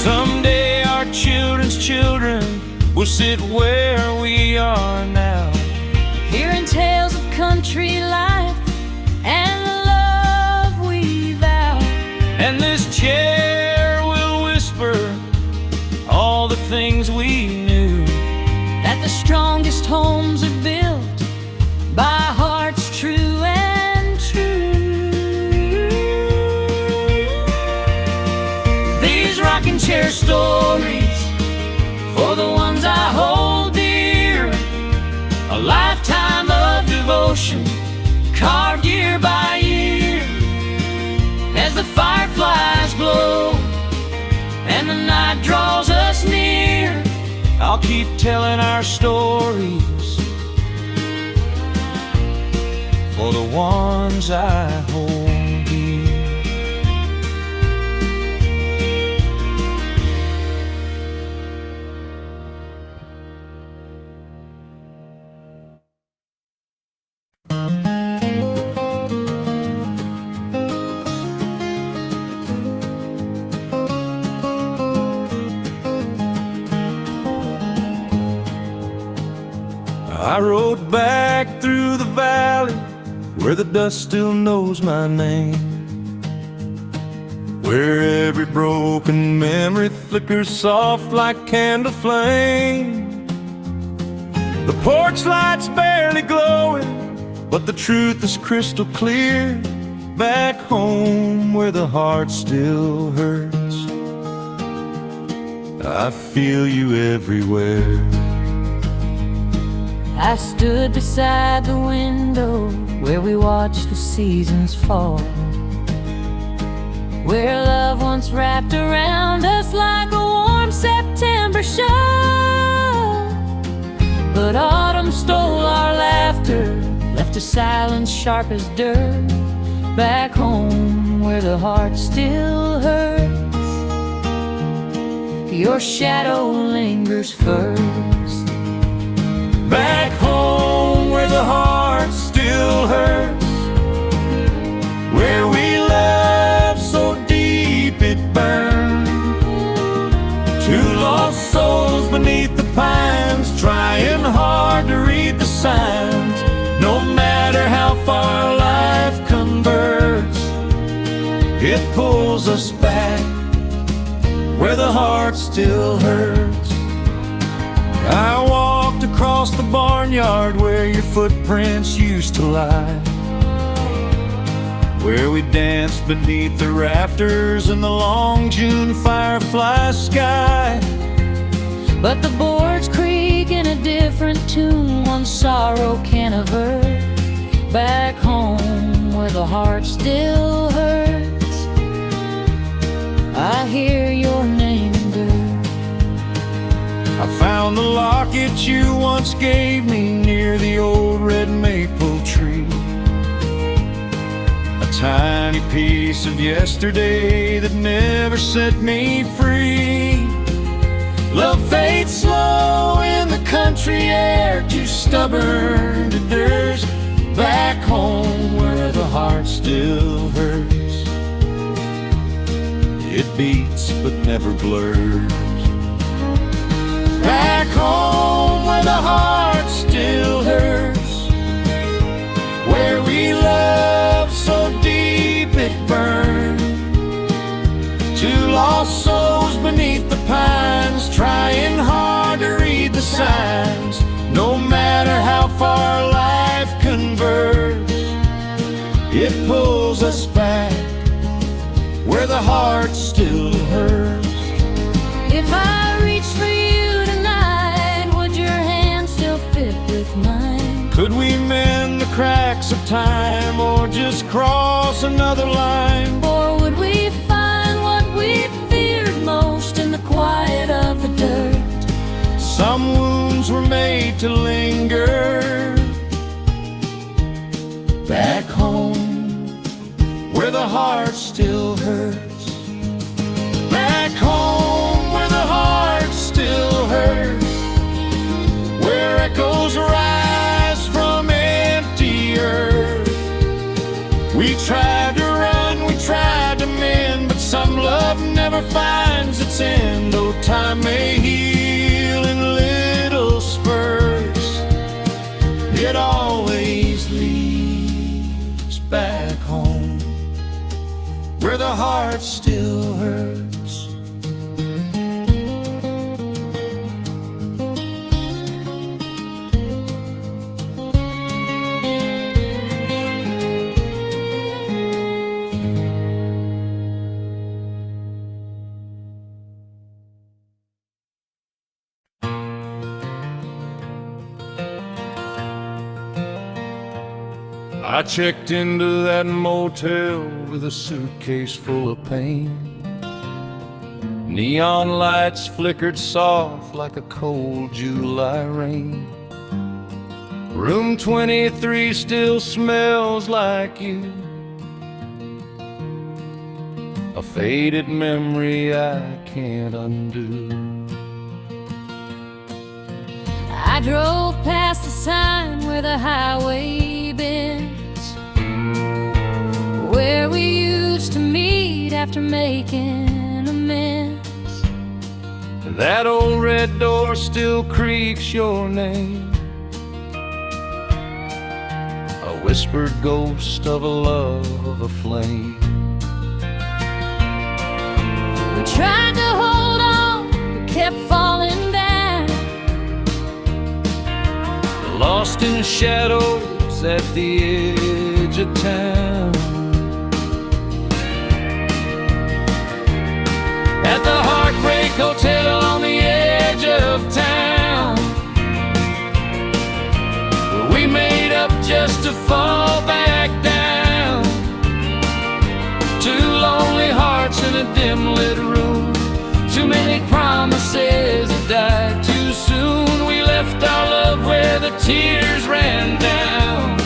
Someday our children's children will sit where we are now, hearing tales of country life and the love we vow. and this chair will whisper all the things we knew, That the strongest homes are built by hearts true and true. these rocking chair stories for the ones I hold dear, a lifetime of devotion carved year by year. As the fireflies glow and the night draws us near, I'll keep telling our stories for the ones I hold dear. I rode back through the valley where the dust still knows my name, where every broken memory flickers soft like candle flame. The porch light's barely glowing, but the truth is crystal clear. Back home where the heart still hurts, I feel you everywhere. I stood beside the window where we watched the seasons fall, where love once wrapped around us like a warm September shawl. But autumn stole our laughter, left a silence sharp as dirt. Back home where the heart still hurts, your shadow lingers first. Back home where the heart still hurts, where we loved so deep it burned. Two lost souls beneath the pines, trying hard to read the signs. No matter how far life converts, it pulls us back where the heart still hurts. I walked across the barnyard where your footprints used to lie, where we danced beneath the rafters in the long June firefly sky. But the boards creak in a different tune, one sorrow can avert. Back home where the heart still hurts, I hear your name in dirt. I found the locket you once gave me near the old red maple tree, a tiny piece of yesterday that never set me free. Love fades slow in the country air, too stubborn to thirst. Back home where the heart still hurts, it beats but never blurs. Back home where the heart still hurts, where we love so deep it burned. Two lost souls beneath the pines, trying hard to read the signs. No matter how far life converts, the heart still hurts. If I reached for you tonight, would your hand still fit with mine? Could we mend the cracks of time, or just cross another line? Or would we find what we feared most in the quiet of the dirt? Some wounds were made to linger back home, where the heart still hurts. Back home, where the heart still hurts, where echoes rise from empty earth. We tried to run, we tried to mend, but some love never finds its end. Oh, time may heal in little spurts, it always leads back home, where the heart still hurts. I checked into that motel with a suitcase full of pain. Neon lights flickered soft like a cold July rain. Room 23 still smells like you, a faded memory I can't undo. I drove past the sign where the highway bends, where we used to meet after making amends. That old red door still creaks your name, a whispered ghost of a love aflame. We tried to hold on, but kept falling down, lost in shadows at the edge of town. At the Heartbreak Hotel on the edge of town, we made up just to fall back down. Two lonely hearts in a dim lit room, too many promises that died too soon. We left our love where the tears ran down,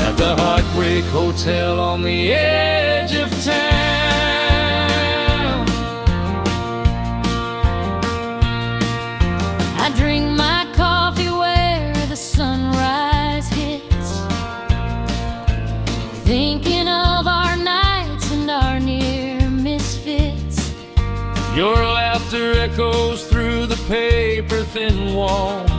at the Heartbreak Hotel on the edge of town. I drink my coffee where the sunrise hits, thinking of our nights and our near misfits. Your laughter echoes through the paper-thin walls,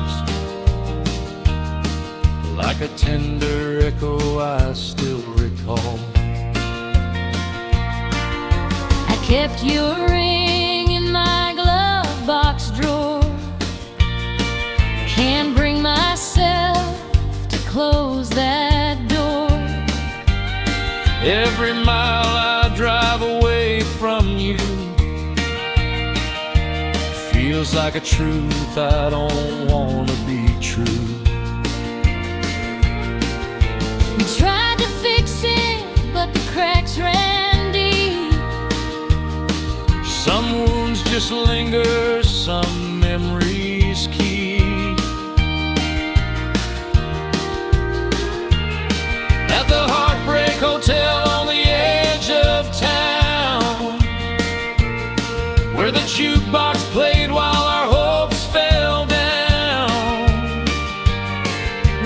like a tender echo I still recall. I kept your ring in my glove box drawer, can't bring myself to close that door. Every mile I drive away from you feels like a truth I don't want to be true. We tried to fix it, but the cracks ran deep. Some wounds just linger, some memories keep. At the Heartbreak Hotel on the edge of town, where the jukebox played while our hopes fell down.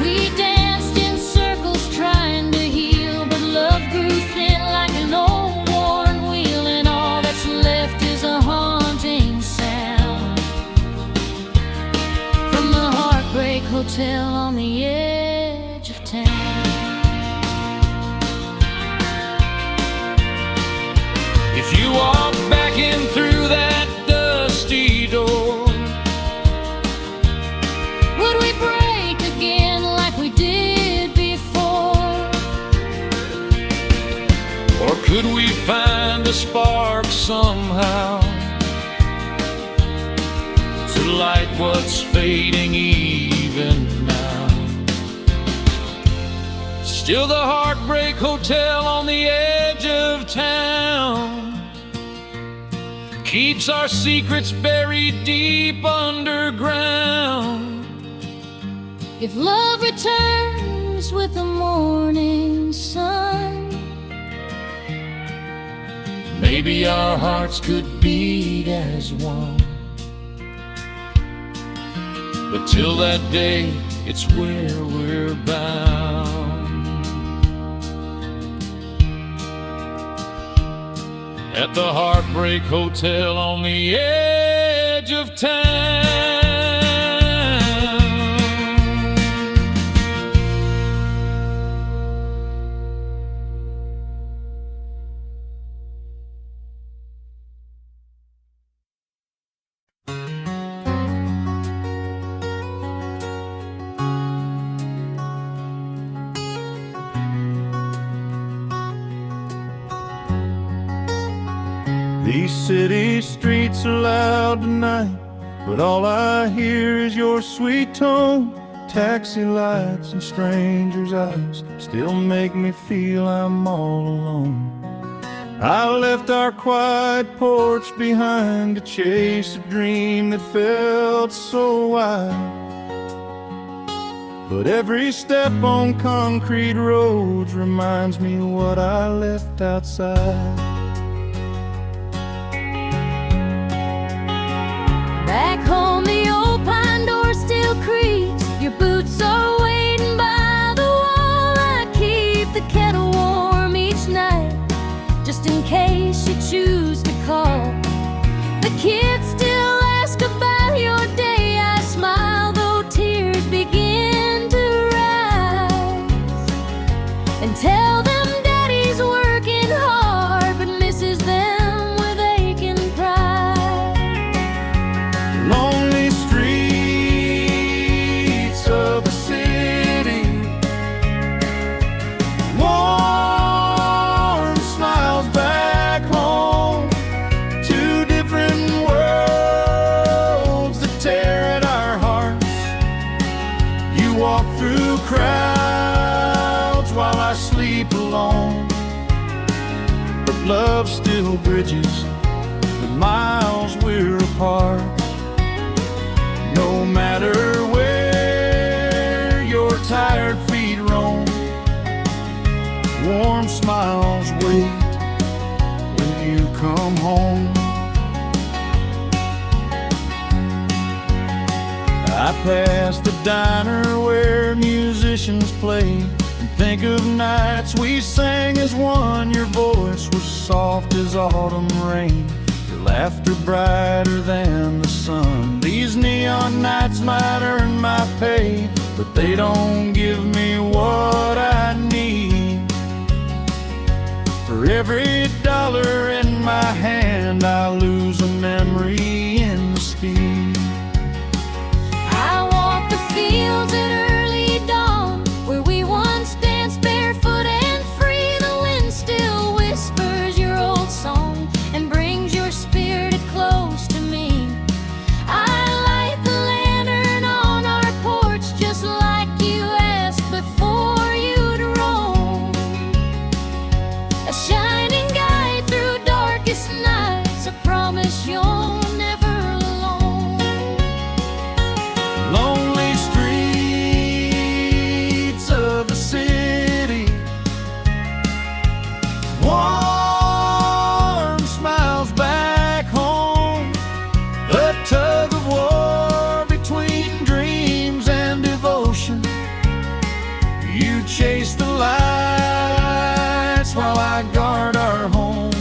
We danced in circles trying to heal, but love grew thin like an old worn wheel, and all that's left is a haunting sound from the Heartbreak Hotel on the edge of town. If you walk back in through that dusty door, Would we break again like we did before? or Could we find a spark somehow to light what's fading even now? Still the Heartbreak Hotel on the edge of town keeps our secrets buried deep underground. If love returns with the morning sun, maybe our hearts could beat as one. But till that day, it's where we're bound. At the Heartbreak Hotel on the edge of town. These city streets are loud tonight, but all I hear is your sweet tone. Taxi lights and strangers' eyes still make me feel I'm all alone. I left our quiet porch behind to chase a dream that felt so wild. But every step on concrete roads reminds me what I left outside. back home the old pine door still creaks. Your boots are waiting by the wall. I keep the kettle warm each night, just in case you choose to call. The kids still ask about your day. I smile though tears begin to rise, and tell them daddy's working hard but misses them with aching pride. Lonely streets of the city, warm smiles back home. Two different worlds that tear at our hearts. You walk through crowds while I sleep alone, but love still bridges the miles we're apart. No matter where your tired feet roam, warm smiles wait when you come home. I pass the diner where musicians play, and think of nights we sang as one. Your voice was soft as autumn rain, your laughter brighter than the sun. These neon nights might earn my pay, but they don't give me what I need. For every dollar in my hand, I lose a memory in the speed. I walk the fields at early dawn, where we once danced barefoot and free. The wind still whispers your old song and brings your spirit close to me. I light the lantern on our porch just like you asked before you'd roam, a shining guide through darkest nights. I promise you're never alone. Lonely streets of the city, warm smiles back home. A tug of war between dreams and devotion. You chase the lights while I guard our home.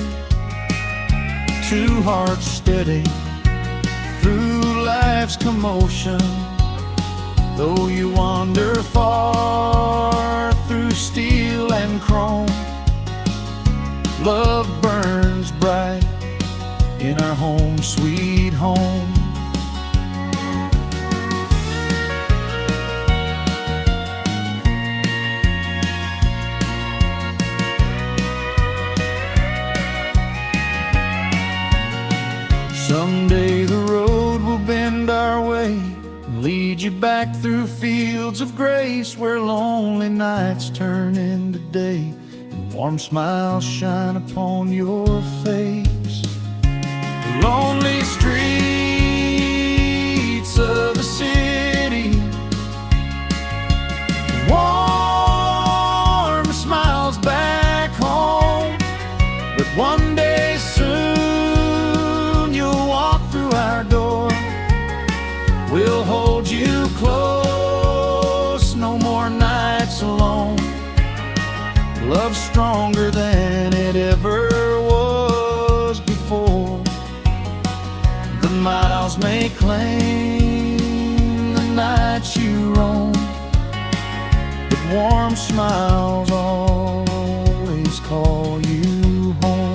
Two hearts steady through life's commotion. Though you wander far through steel and chrome, love burns bright in our home, sweet home. fields of grace where lonely nights turn into day and warm smiles shine upon your face. The lonely streets of the city, warm smiles back home. But one day soon you'll walk through our door. We'll hold you close, no more nights alone. Love's stronger than it ever was before. The miles may claim the nights you roam, but warm smiles always call you home.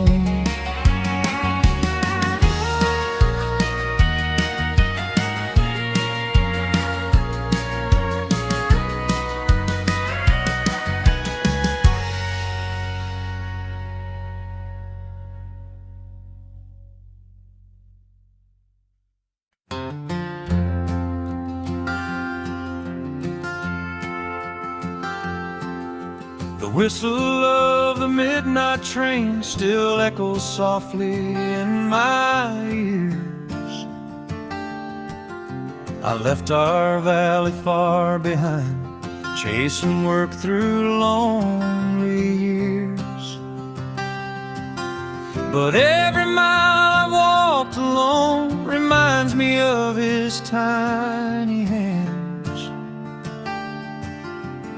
The whistle of the midnight train still echoes softly in my ears. I left our valley far behind, chasing work through lonely years. But every mile I walked alone reminds me of his tiny hands,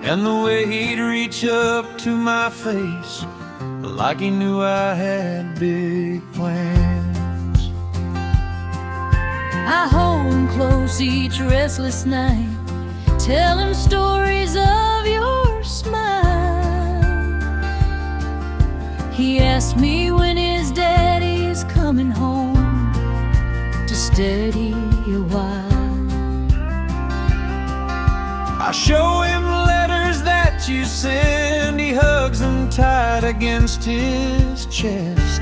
and the way he'd reach up to my face like he knew I had big plans. I hold him close each restless night, tell him stories of your smile. He asked me when his daddy's coming home to steady a while. I show him letters that you send, he hugs them tight against his chest.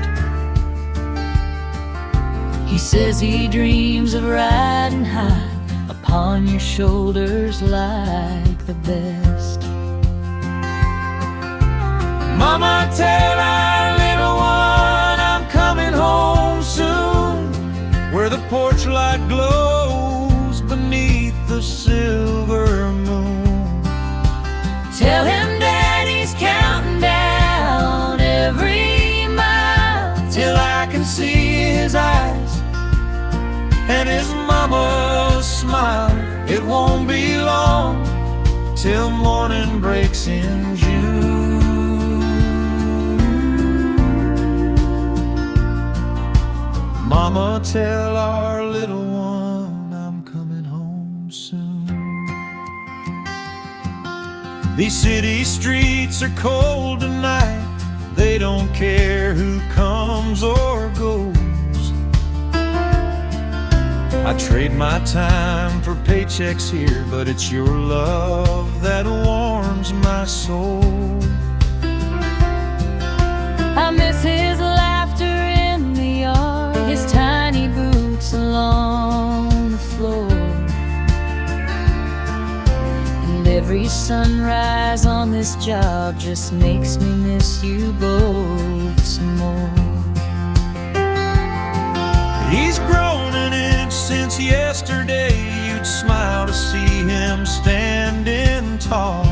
He says he dreams of riding high upon your shoulders like the best. Mama, tell our little one I'm coming home soon, where the porch light glows beneath the silver moon. Tell him Daddy's counting down every mile till I can see his eyes and his mama's smile. It won't be long till morning breaks in June. Mama, tell our little one I'm coming home soon. These city streets are cold tonight, they don't care who comes or goes. I trade my time for paychecks here, but it's your love that warms my soul. I miss his laughter in the yard, his tiny boots along the floor, and every sunrise on this job just makes me miss you both some more. He's grown an inch since yesterday, you'd smile to see him standing tall.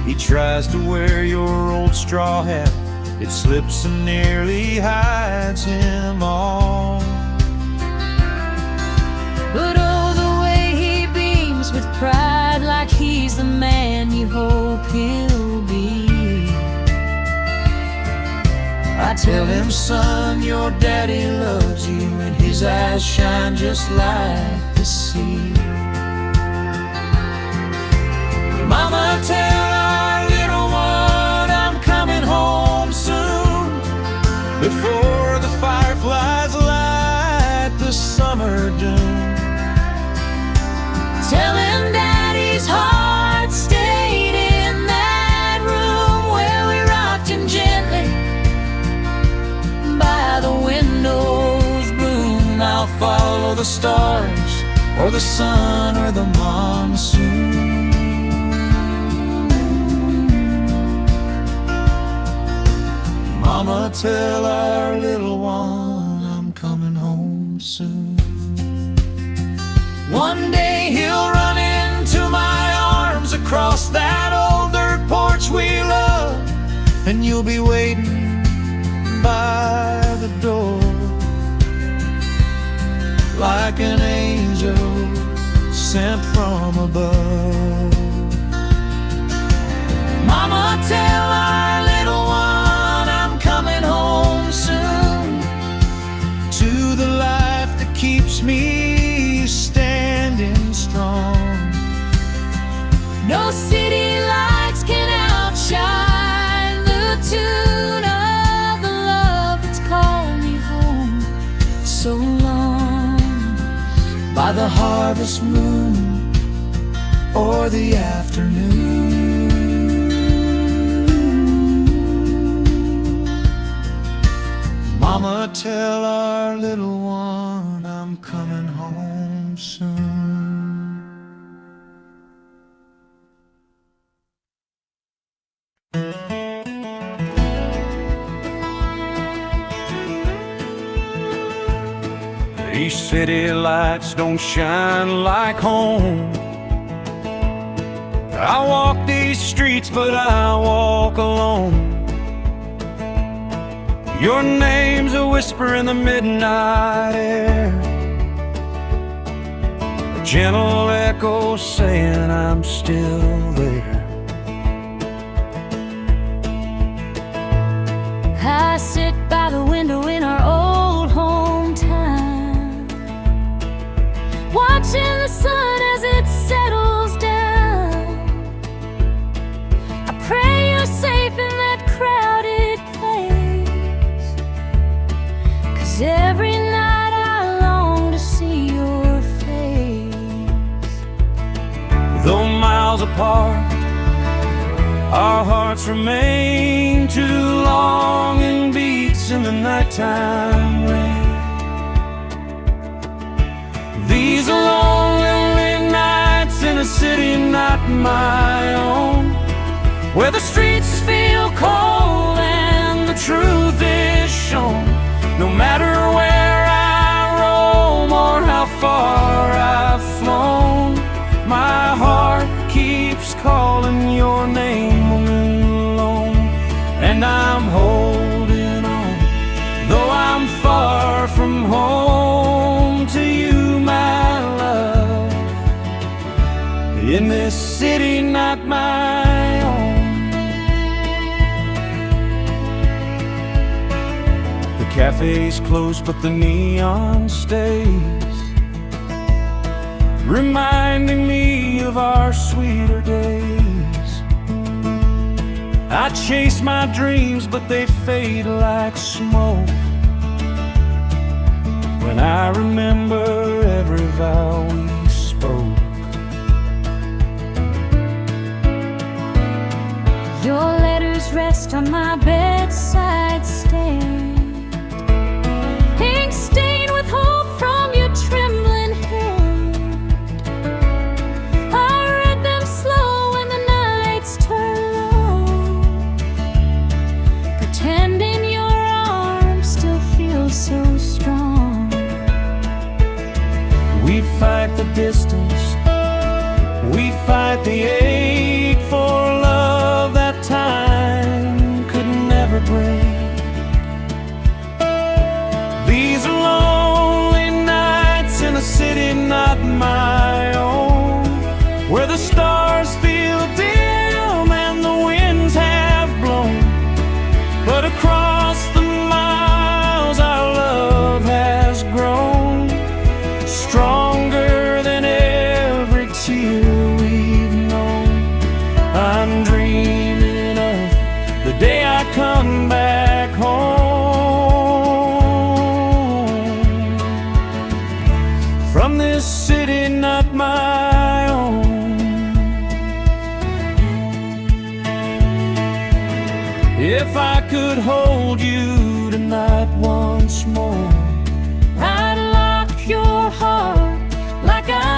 He tries to wear your old straw hat, it slips and nearly hides him all. But oh, the way he beams with pride, like he's the man you hope he'll be. I tell him, son, your daddy loves you, and his eyes shine just like the sea. Mama, tell our little one I'm coming home soon, before the fireflies light the summer dune. Tell him Daddy's heart stayed in that room where we rocked him gently by the window's boom. I'll follow the stars or the sun or the monsoon. Mama, tell our little one I'm coming home soon. One day he'll run into my arms across that old dirt porch we love, and you'll be waiting by the door like an angel sent from above. Mama, tell our little one I'm coming home soon, to the life that keeps me standing strong. No city lights can outshine the tune of the love that's called me home so long. By the harvest moon or the afternoon. Mama, tell our little one I'm coming home soon. These city lights don't shine like home. I walk these streets, but I walk alone. Your name's a whisper in the midnight air, a gentle echo saying I'm still there. I sit by the window in our old hometown, watching the sun as it settles down. I pray you're safe in that crowded place, 'cause every night I long to see your face. Though miles apart, our hearts remain too long in beats in the nighttime rain. These are lonely nights in a city not my own, where the streets feel cold and the truth is shown. No matter where I roam or how far I've flown, my heart keeps calling your name alone, and I'm holding on, though I'm far from home, to you, my love, in this city not my own. The cafe's closed, but the neon stays, reminding me of our sweeter days. I chase my dreams, but they fade like smoke when I remember every vow we spoke. Your letters rest on my bedside stand, ink stained with hope from your trembling hand. I read them slow when the nights turn low, pretending your arms still feel so strong. We fight the distance, we fight the ache for love that time could never break. These are lonely nights in a city not my own, where the stars feel dim and the winds have blown. But across the miles our love has grown, stronger than every tear we've known. I'm dreaming of the day I come back home, from this city not my own. If I could hold you tonight once more, I'd lock your heart like I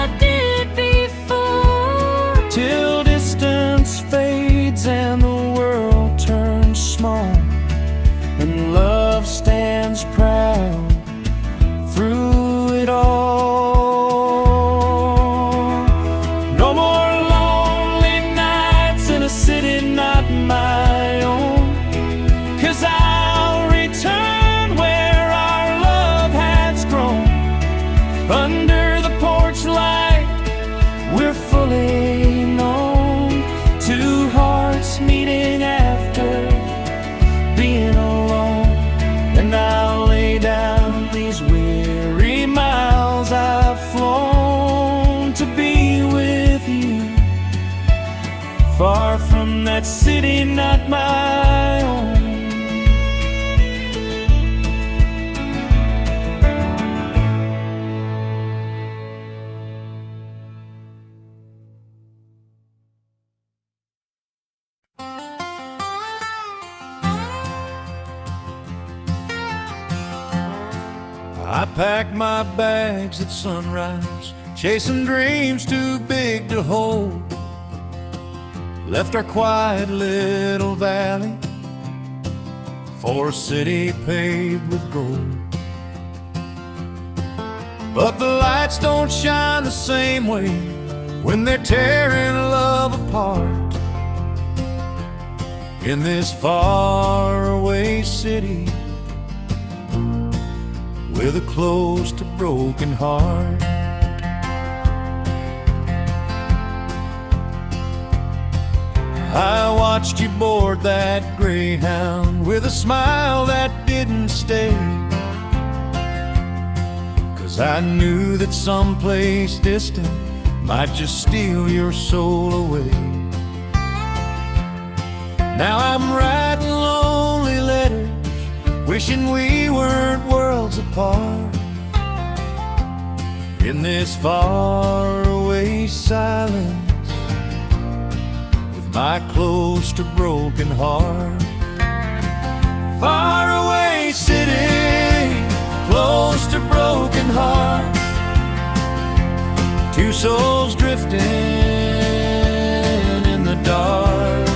far from that city, not my own. I packed my bags at sunrise, chasing dreams too big to hold. Left our quiet little valley for a city paved with gold. But the lights don't shine the same way when they're tearing love apart. In this faraway city with a close to broken heart, I watched you board that Greyhound with a smile that didn't stay, 'cause I knew that someplace distant might just steal your soul away. Now I'm writing lonely letters, wishing we weren't worlds apart. In this faraway silence, with my close to broken heart. Faraway city, close to broken heart. Two souls drifting in the dark.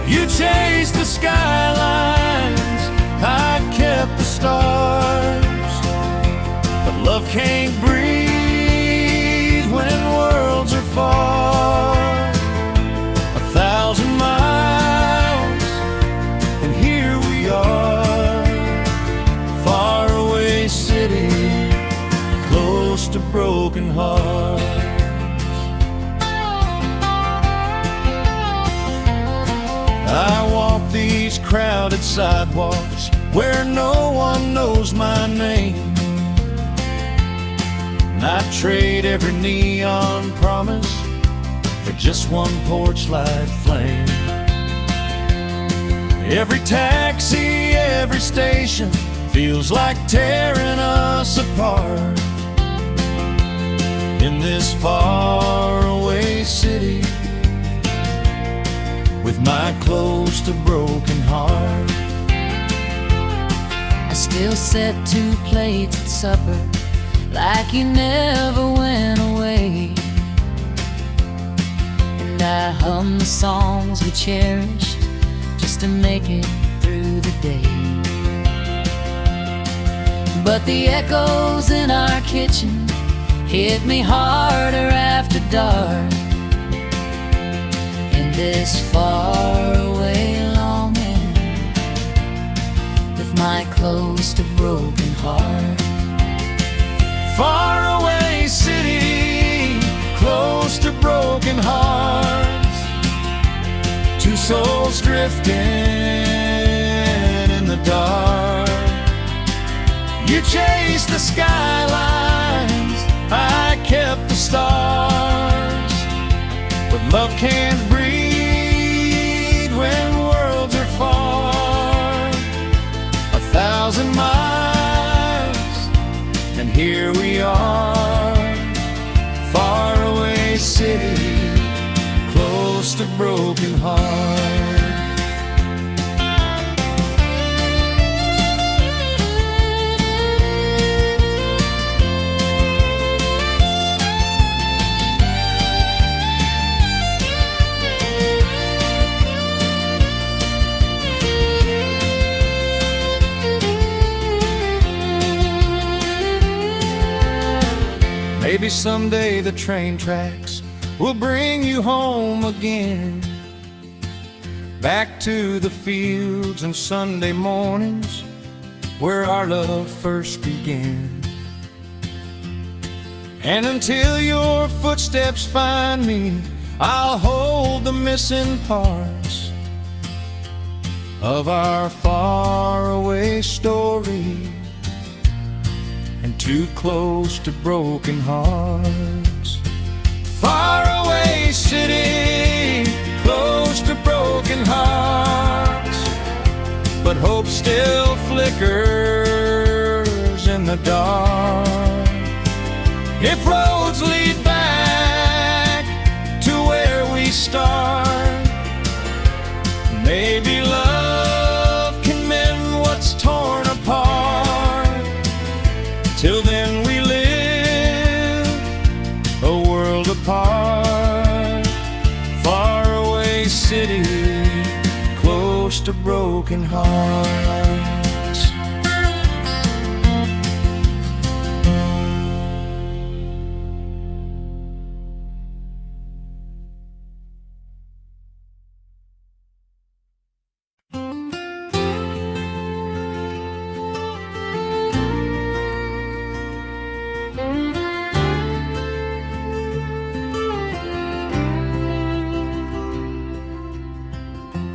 You chased the skylines, I kept the stars. But love can't breathe when worlds are far. 1,000 miles, and here we are. Faraway city, close to broken hearts. I walk these crowded sidewalks where no one knows my name, and I trade every neon promise for just one porch light flame. Every taxi, every station feels like tearing us apart. In this faraway city, with my close to broken heart. I still set 2 plates at supper like you never went away, and I hum the songs we cherished just to make it through the day. But the echoes in our kitchen hit me harder after dark. In this faraway longing, with my close to broken heart. Faraway city, close to broken hearts. Two souls drifting in the dark. You chased the skylines, I kept the stars. But love can't breathe when worlds are far. 1,000 miles, and here we are. Faraway city, close to broken heart. Maybe someday the train tracks will bring you home again, back to the fields and Sunday mornings where our love first began. And until your footsteps find me, I'll hold the missing parts of our faraway story, and too close to broken hearts. Faraway city, hope still flickers in the dark. If roads lead back to where we start, maybe love can mend what's torn apart. Till then we live a world apart. Far away city, close to broken hearts.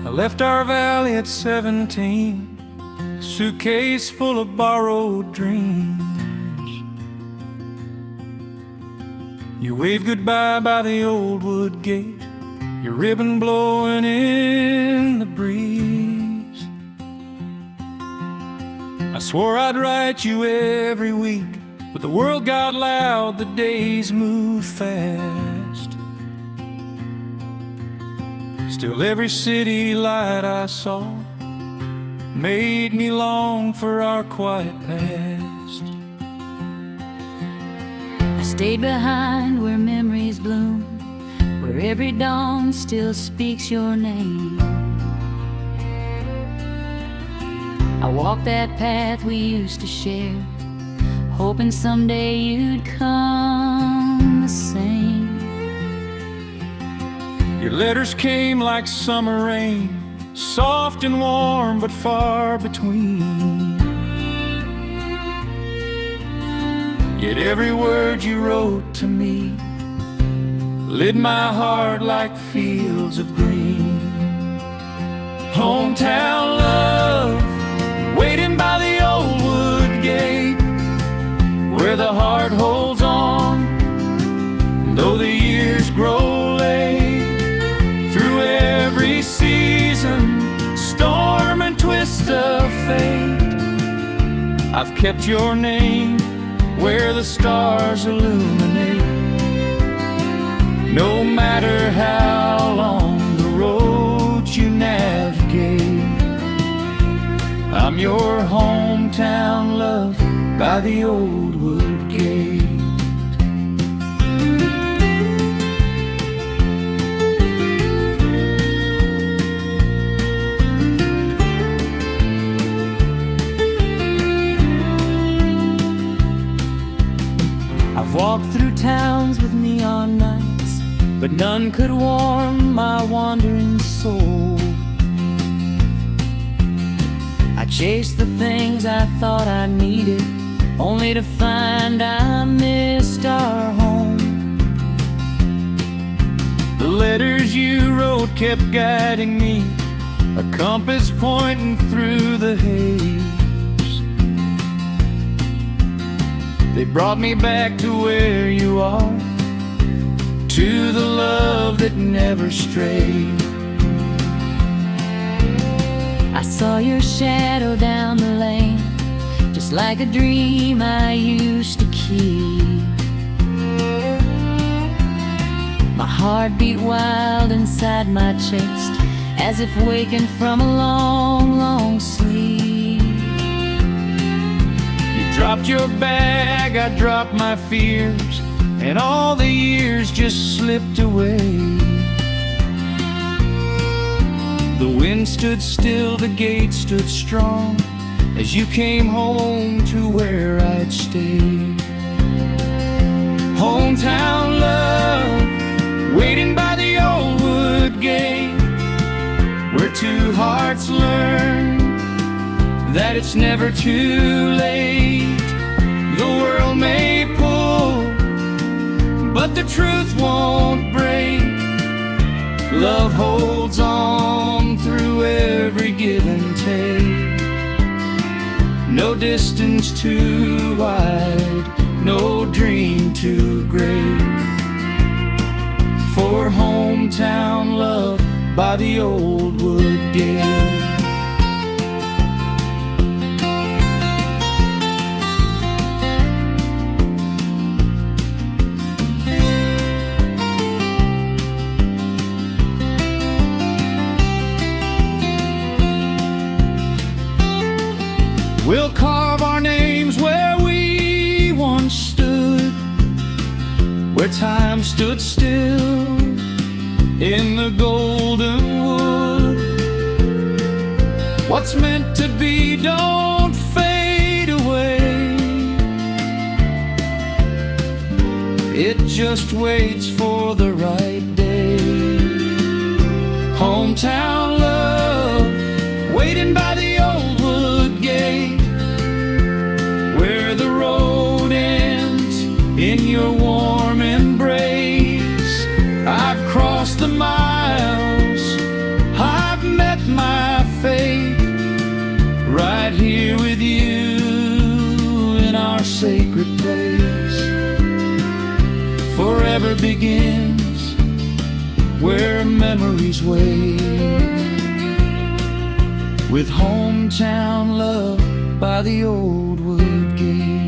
I left our valley at 17, a suitcase full of borrowed dreams. You waved goodbye by the old wood gate, your ribbon blowing in the breeze. I swore I'd write you every week, but the world got loud, the days moved fast. Still every city light I saw made me long for our quiet past. I stayed behind where memories bloom, where every dawn still speaks your name. I walked that path we used to share, hoping someday you'd come the same. Your letters came like summer rain, soft and warm but far between. Yet every word you wrote to me lit my heart like fields of green. Hometown love, waiting by the old wood gate, where the heart holds on, though the years grow late. Through every season, storm and twist of fate, I've kept your name where the stars illuminate. No matter how long the road you navigate, I'm your hometown love by the old wood gate. I've walked through towns with neon nights, but none could warm my wandering soul. I chased the things I thought I needed, only to find I missed our home. The letters you wrote kept guiding me, a compass pointing through the haze. They brought me back to where you are, to the love that never strayed. I saw your shadow down the lane, just like a dream I used to keep. My heart beat wild inside my chest, as if waking from a long, long sleep. Dropped your bag, I dropped my fears, and all the years just slipped away. The wind stood still, the gate stood strong, as you came home to where I'd stay. Hometown love, waiting by the old wood gate, where two hearts learn that it's never too late. The world may pull, but the truth won't break. Love holds on through every give and take. No distance too wide, no dream too great, for hometown love by the old wood gate. where time stood still in the golden wood. What's meant to be don't fade away. It just waits for the right day. Hometown love, waiting by the old wood gate, where the road ends in your warm embrace. I've crossed the miles, I've met my fate, right here with you in our sacred place. Forever begins where memories wait, with hometown love by the old wood gate.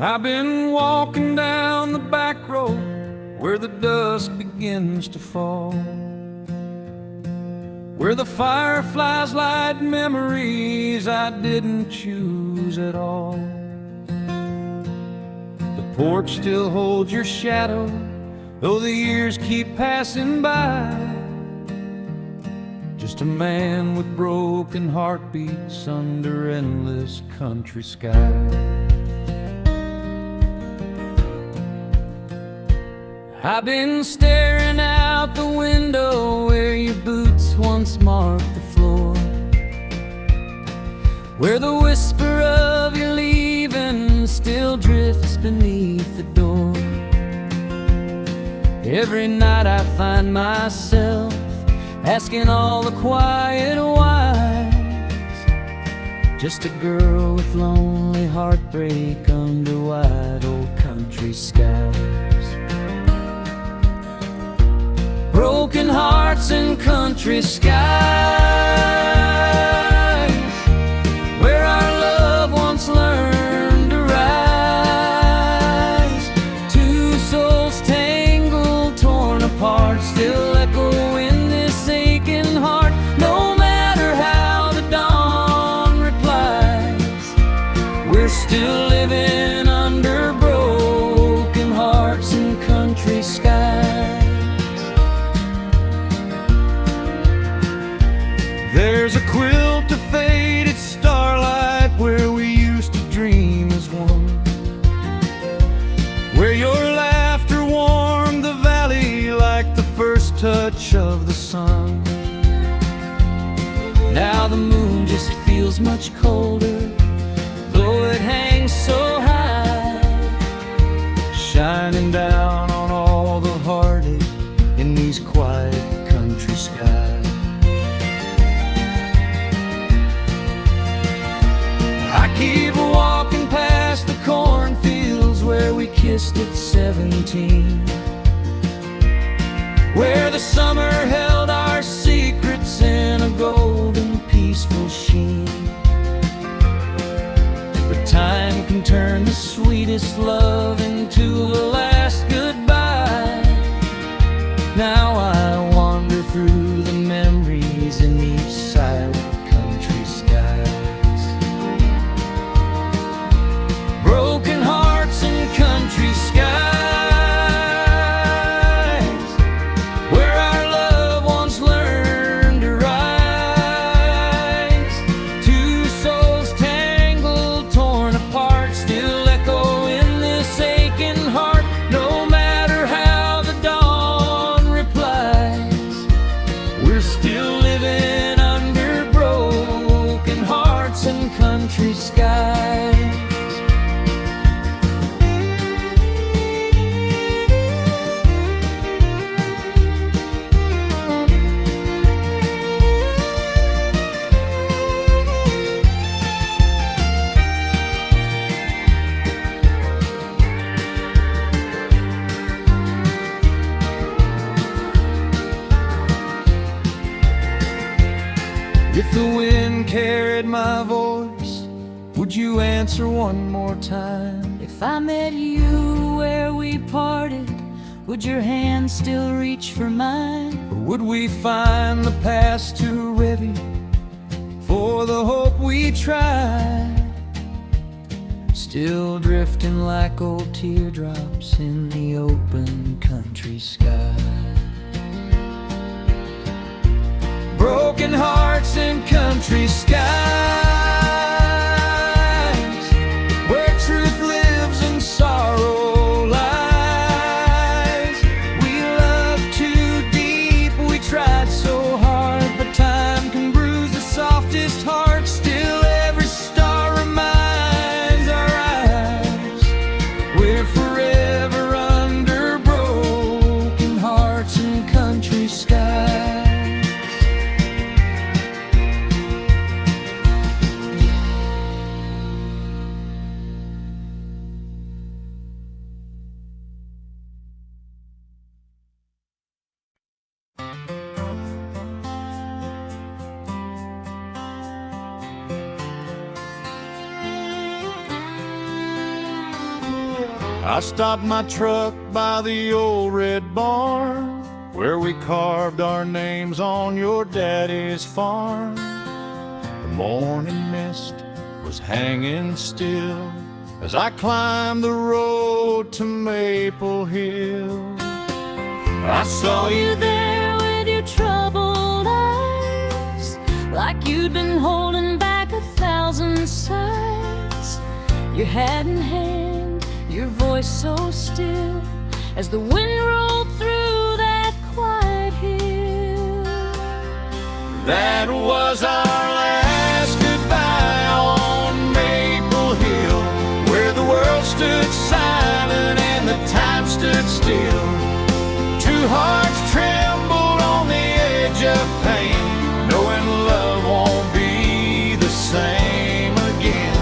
I've been walking down the back road where the dusk begins to fall, where the fireflies light memories I didn't choose at all. The porch still holds your shadow, though the years keep passing by. Just a man with broken heartbeats under endless country skies. I've been staring out the window where your boots once marked the floor, where the whisper of your leaving still drifts beneath the door. Every night I find myself asking all the quiet whys. Just a girl with lonely heartbreak under wide old country skies. Broken hearts and country skies, where our love once learned to rise. Two souls tangled, torn apart, still echo in this aching heart. No matter how the dawn replies, we're still living under broken hearts and country skies. There's a quilt of faded starlight where we used to dream as one, where your laughter warmed the valley like the first touch of the sun. Now the moon just feels much colder, though it hangs so high, shining down on all the heartache in these quiet country skies. I keep walking past the cornfields where we kissed at 17, where the summer held our secrets in a golden peaceful sheen. But time can turn the sweetest love into a last goodbye. Now I wander through the memories in each silent country skies. Broken hearts and country skies, where our love once learned to rise. Two souls tangled, torn apart, still echo in this aching heart. my voice, would you answer one more time? If I met you where we parted, would your hand still reach for mine? Or would we find the past too heavy for the hope we tried? Still drifting like old teardrops in the open country sky. Broken hearts in country skies, where truth lives and sorrow lies. We loved too deep, we tried so hard, but time can bruise the softest heart. Still every star reminds our eyes we're forever under broken hearts in country skies. I stopped my truck by the old red barn, where we carved our names on your daddy's farm. The morning mist was hanging still as I climbed the road to Maple Hill. I saw you there with your troubled eyes, like you'd been holding back 1,000 sighs. Your hat in hand, your voice so still, as the wind rolled through that quiet hill. That was our last goodbye on Maple Hill, where the world stood silent and the time stood still. Two hearts trembled on the edge of pain, knowing love won't be the same again.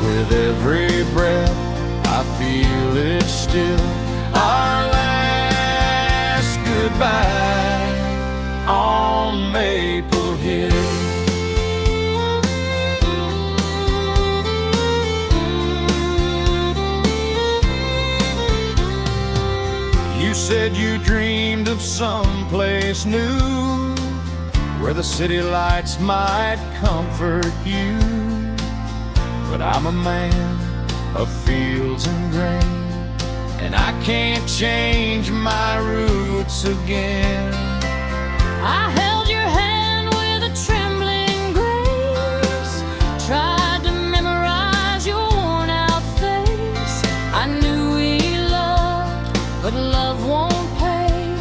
With every breath I feel it still, our last goodbye on Maple Hill. You said you dreamed of some place new, where the city lights might comfort you. But I'm a man of fields and grain, and I can't change my roots again. I held your hand with a trembling grace, tried to memorize your worn out face. I knew we loved, but love won't pay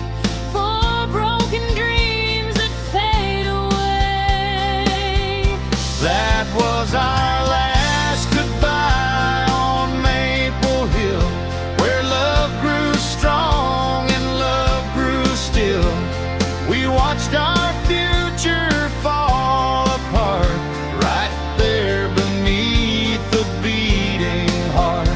for broken dreams that fade away. That was our last goodbye on Maple Hill, where love grew strong and love grew still. We watched our future fall apart, right there beneath the beating heart.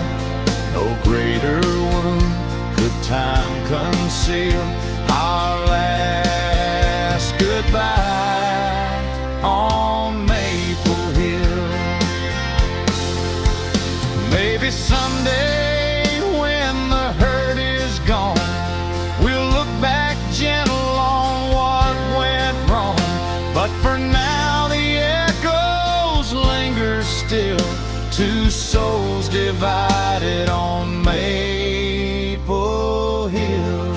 No greater wound could time conceal, our last goodbye on Maple Hill. Maybe someday when the hurt is gone, we'll look back gentle on what went wrong. But for now the echoes linger still, two souls divided on Maple Hill.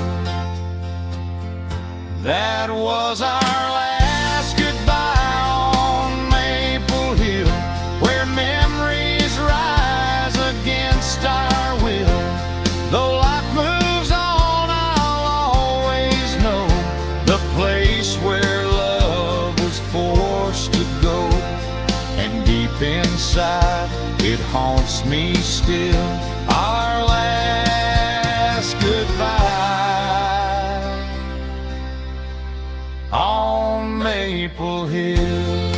That was our last goodbye on Maple Hill, where memories rise against our will. Though life moves on, I'll always know the place where love was forced to go. And deep inside, it haunts me still, our last goodbye on Maple Hill.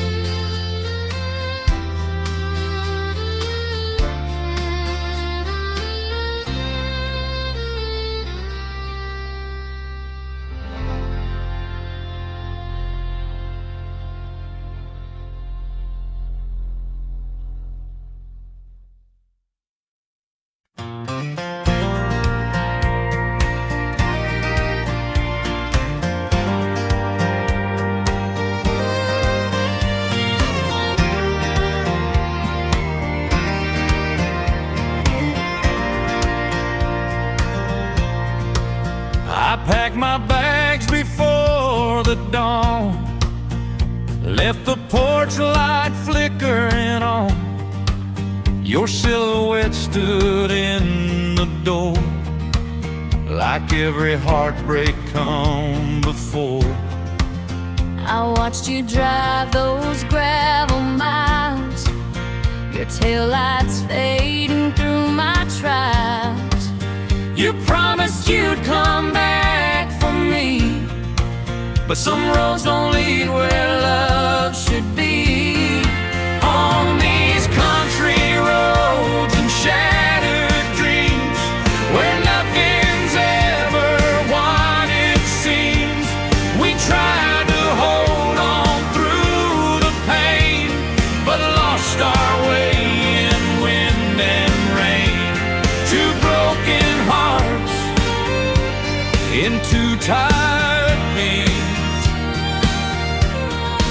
packed my bags before the dawn, left the porch light flickering on. Your silhouette stood in the door, like every heartbreak come before. I watched you drive those gravel miles, your taillights fading through my trials. You promised you'd come back for me, but some roads don't lead where love should be. On these country roads and shattered dreams, where nothing's ever what it seems, we tried to hold on through the pain, but lost our way in wind and rain. Two broken hearts in two tired hands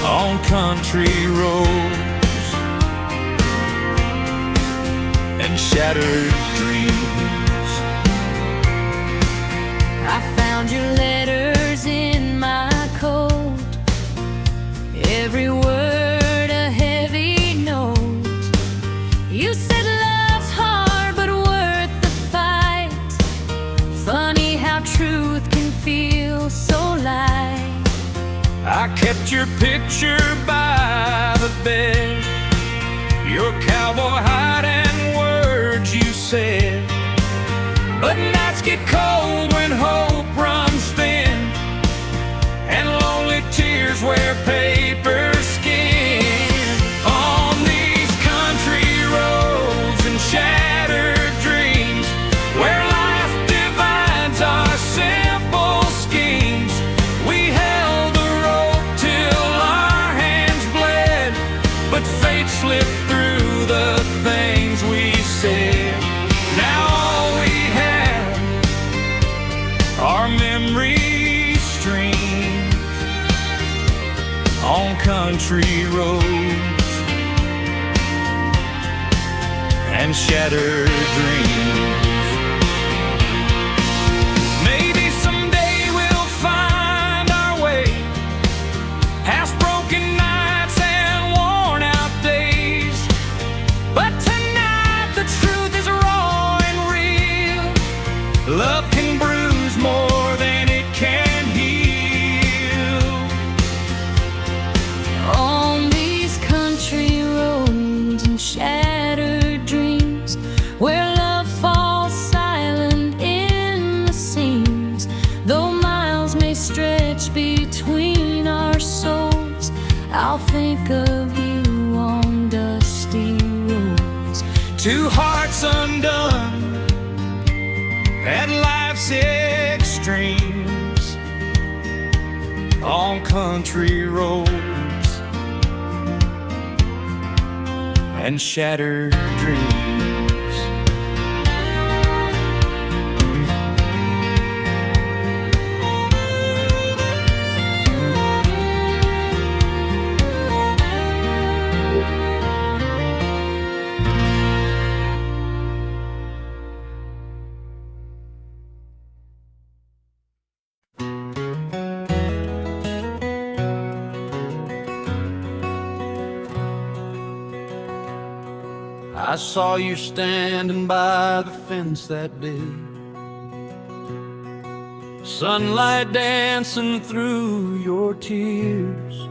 on country roads and shattered dreams. I found your letters in my coat, every word a heavy note. You said love's hard but worth the fight. Funny how truth can feel so light. I kept your picture by the bed, your cowboy hat and words you said. But nights get cold when hope runs thin, and lonely tears wear paper skin. On these country roads and shattered dreams, where life divides our simple schemes, we held the rope till our hands bled, but fate slipped through the things we said. Now all we have are memory streams on country roads and shattered dreams. Maybe someday we'll find our way past broken nights and worn out days, but tonight the truth is raw and real. Love can bruise more than it can heal. On these country roads and shattered dreams, where love falls silent in the seams, though miles may stretch between our souls, I'll think of you on dusty roads. Two hearts undone at life's extremes on country roads and shattered dreams. I saw you standing by the fence that day, sunlight dancing through your tears.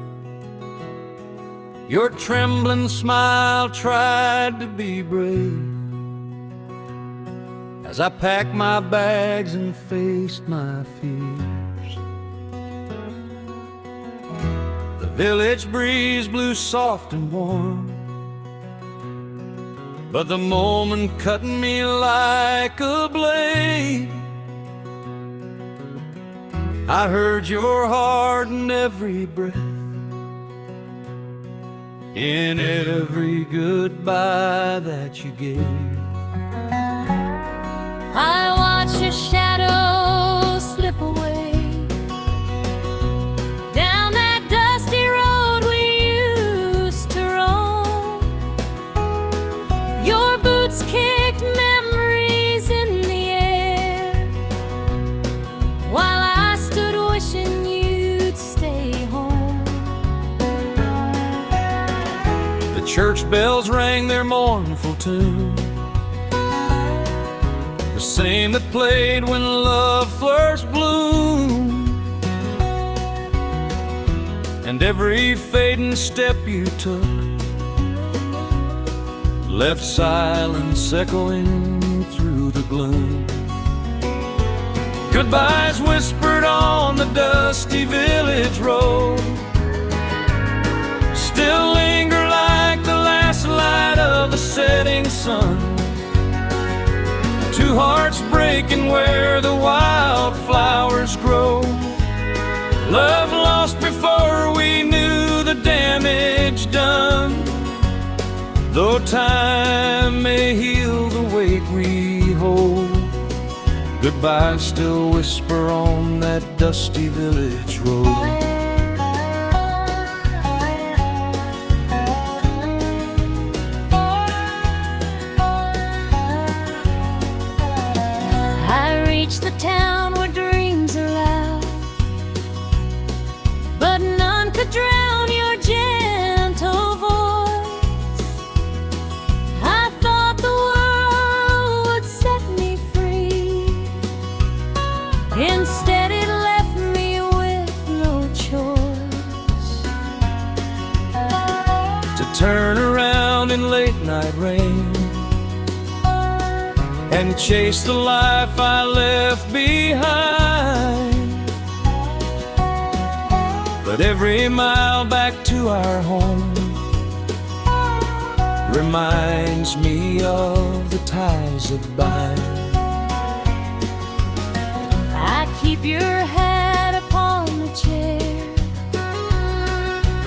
Your trembling smile tried to be brave as I packed my bags and faced my fears. The village breeze blew soft and warm, but the moment cut me like a blade. I heard your heart in every breath, in every goodbye that you gave. I watch your shadow slip away down that dusty road we used to roam. Your boots kicked memories in the air while I bells rang their mournful tune, the same that played when love first bloomed. And every fading step you took left silence echoing through the gloom. Goodbyes whispered on the dusty village road still linger like the last light of the setting sun. Two hearts breaking where the wildflowers grow. Love lost before we knew the damage done. Though time may heal the weight we hold, goodbyes still whisper on that dusty village road. I reached the town where dreams are loud, but none could drown your gentle voice. I thought the world would set me free. Instead it left me with no choice. To turn around in late night rain and chase the life I left behind. But every mile back to our home reminds me of the ties that bind. I keep your hat upon the chair,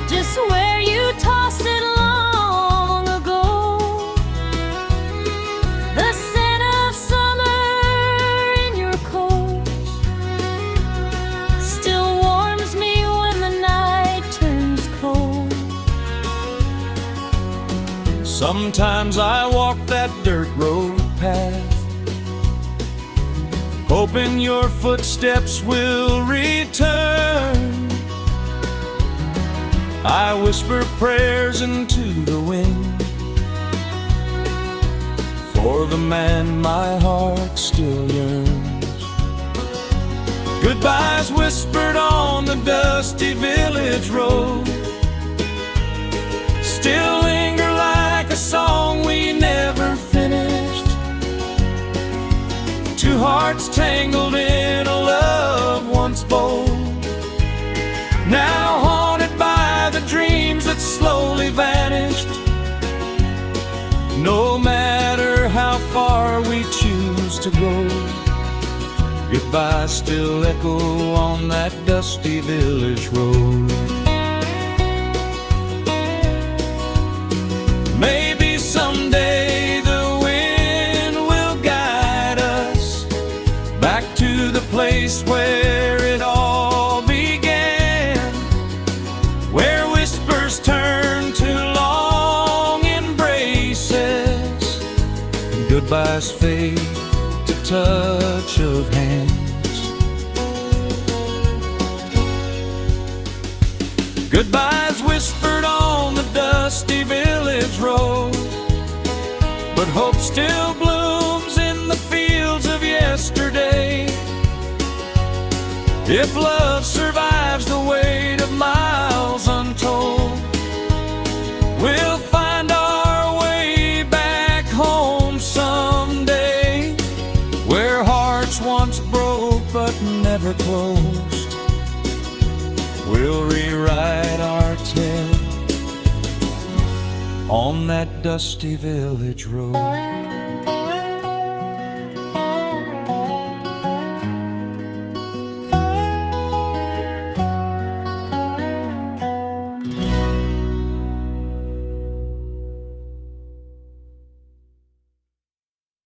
just where you tossed it long ago. The scent of summer in your coat still warms me when the night turns cold. Sometimes I walk that dirt road path, hoping your footsteps will return. I whisper prayers into the wind for the man my heart still yearns. Goodbyes whispered on the dusty village road still linger like a song we never finished. Two hearts tangled in a love once bold, now haunted by the dreams that slowly vanished. No matter how far we choose to go, goodbye still echo on that dusty village road. Maybe someday the wind will guide us back to the place where it all began, where whispers turn to long embraces and goodbyes fade to touch of hands. Goodbyes whispered on the dusty village road, but hope still blooms in the fields of yesterday. If love survives the weight of miles untold, we'll find our way back home someday, where hearts once broke but never closed. We'll rewrite our tale on that dusty village road.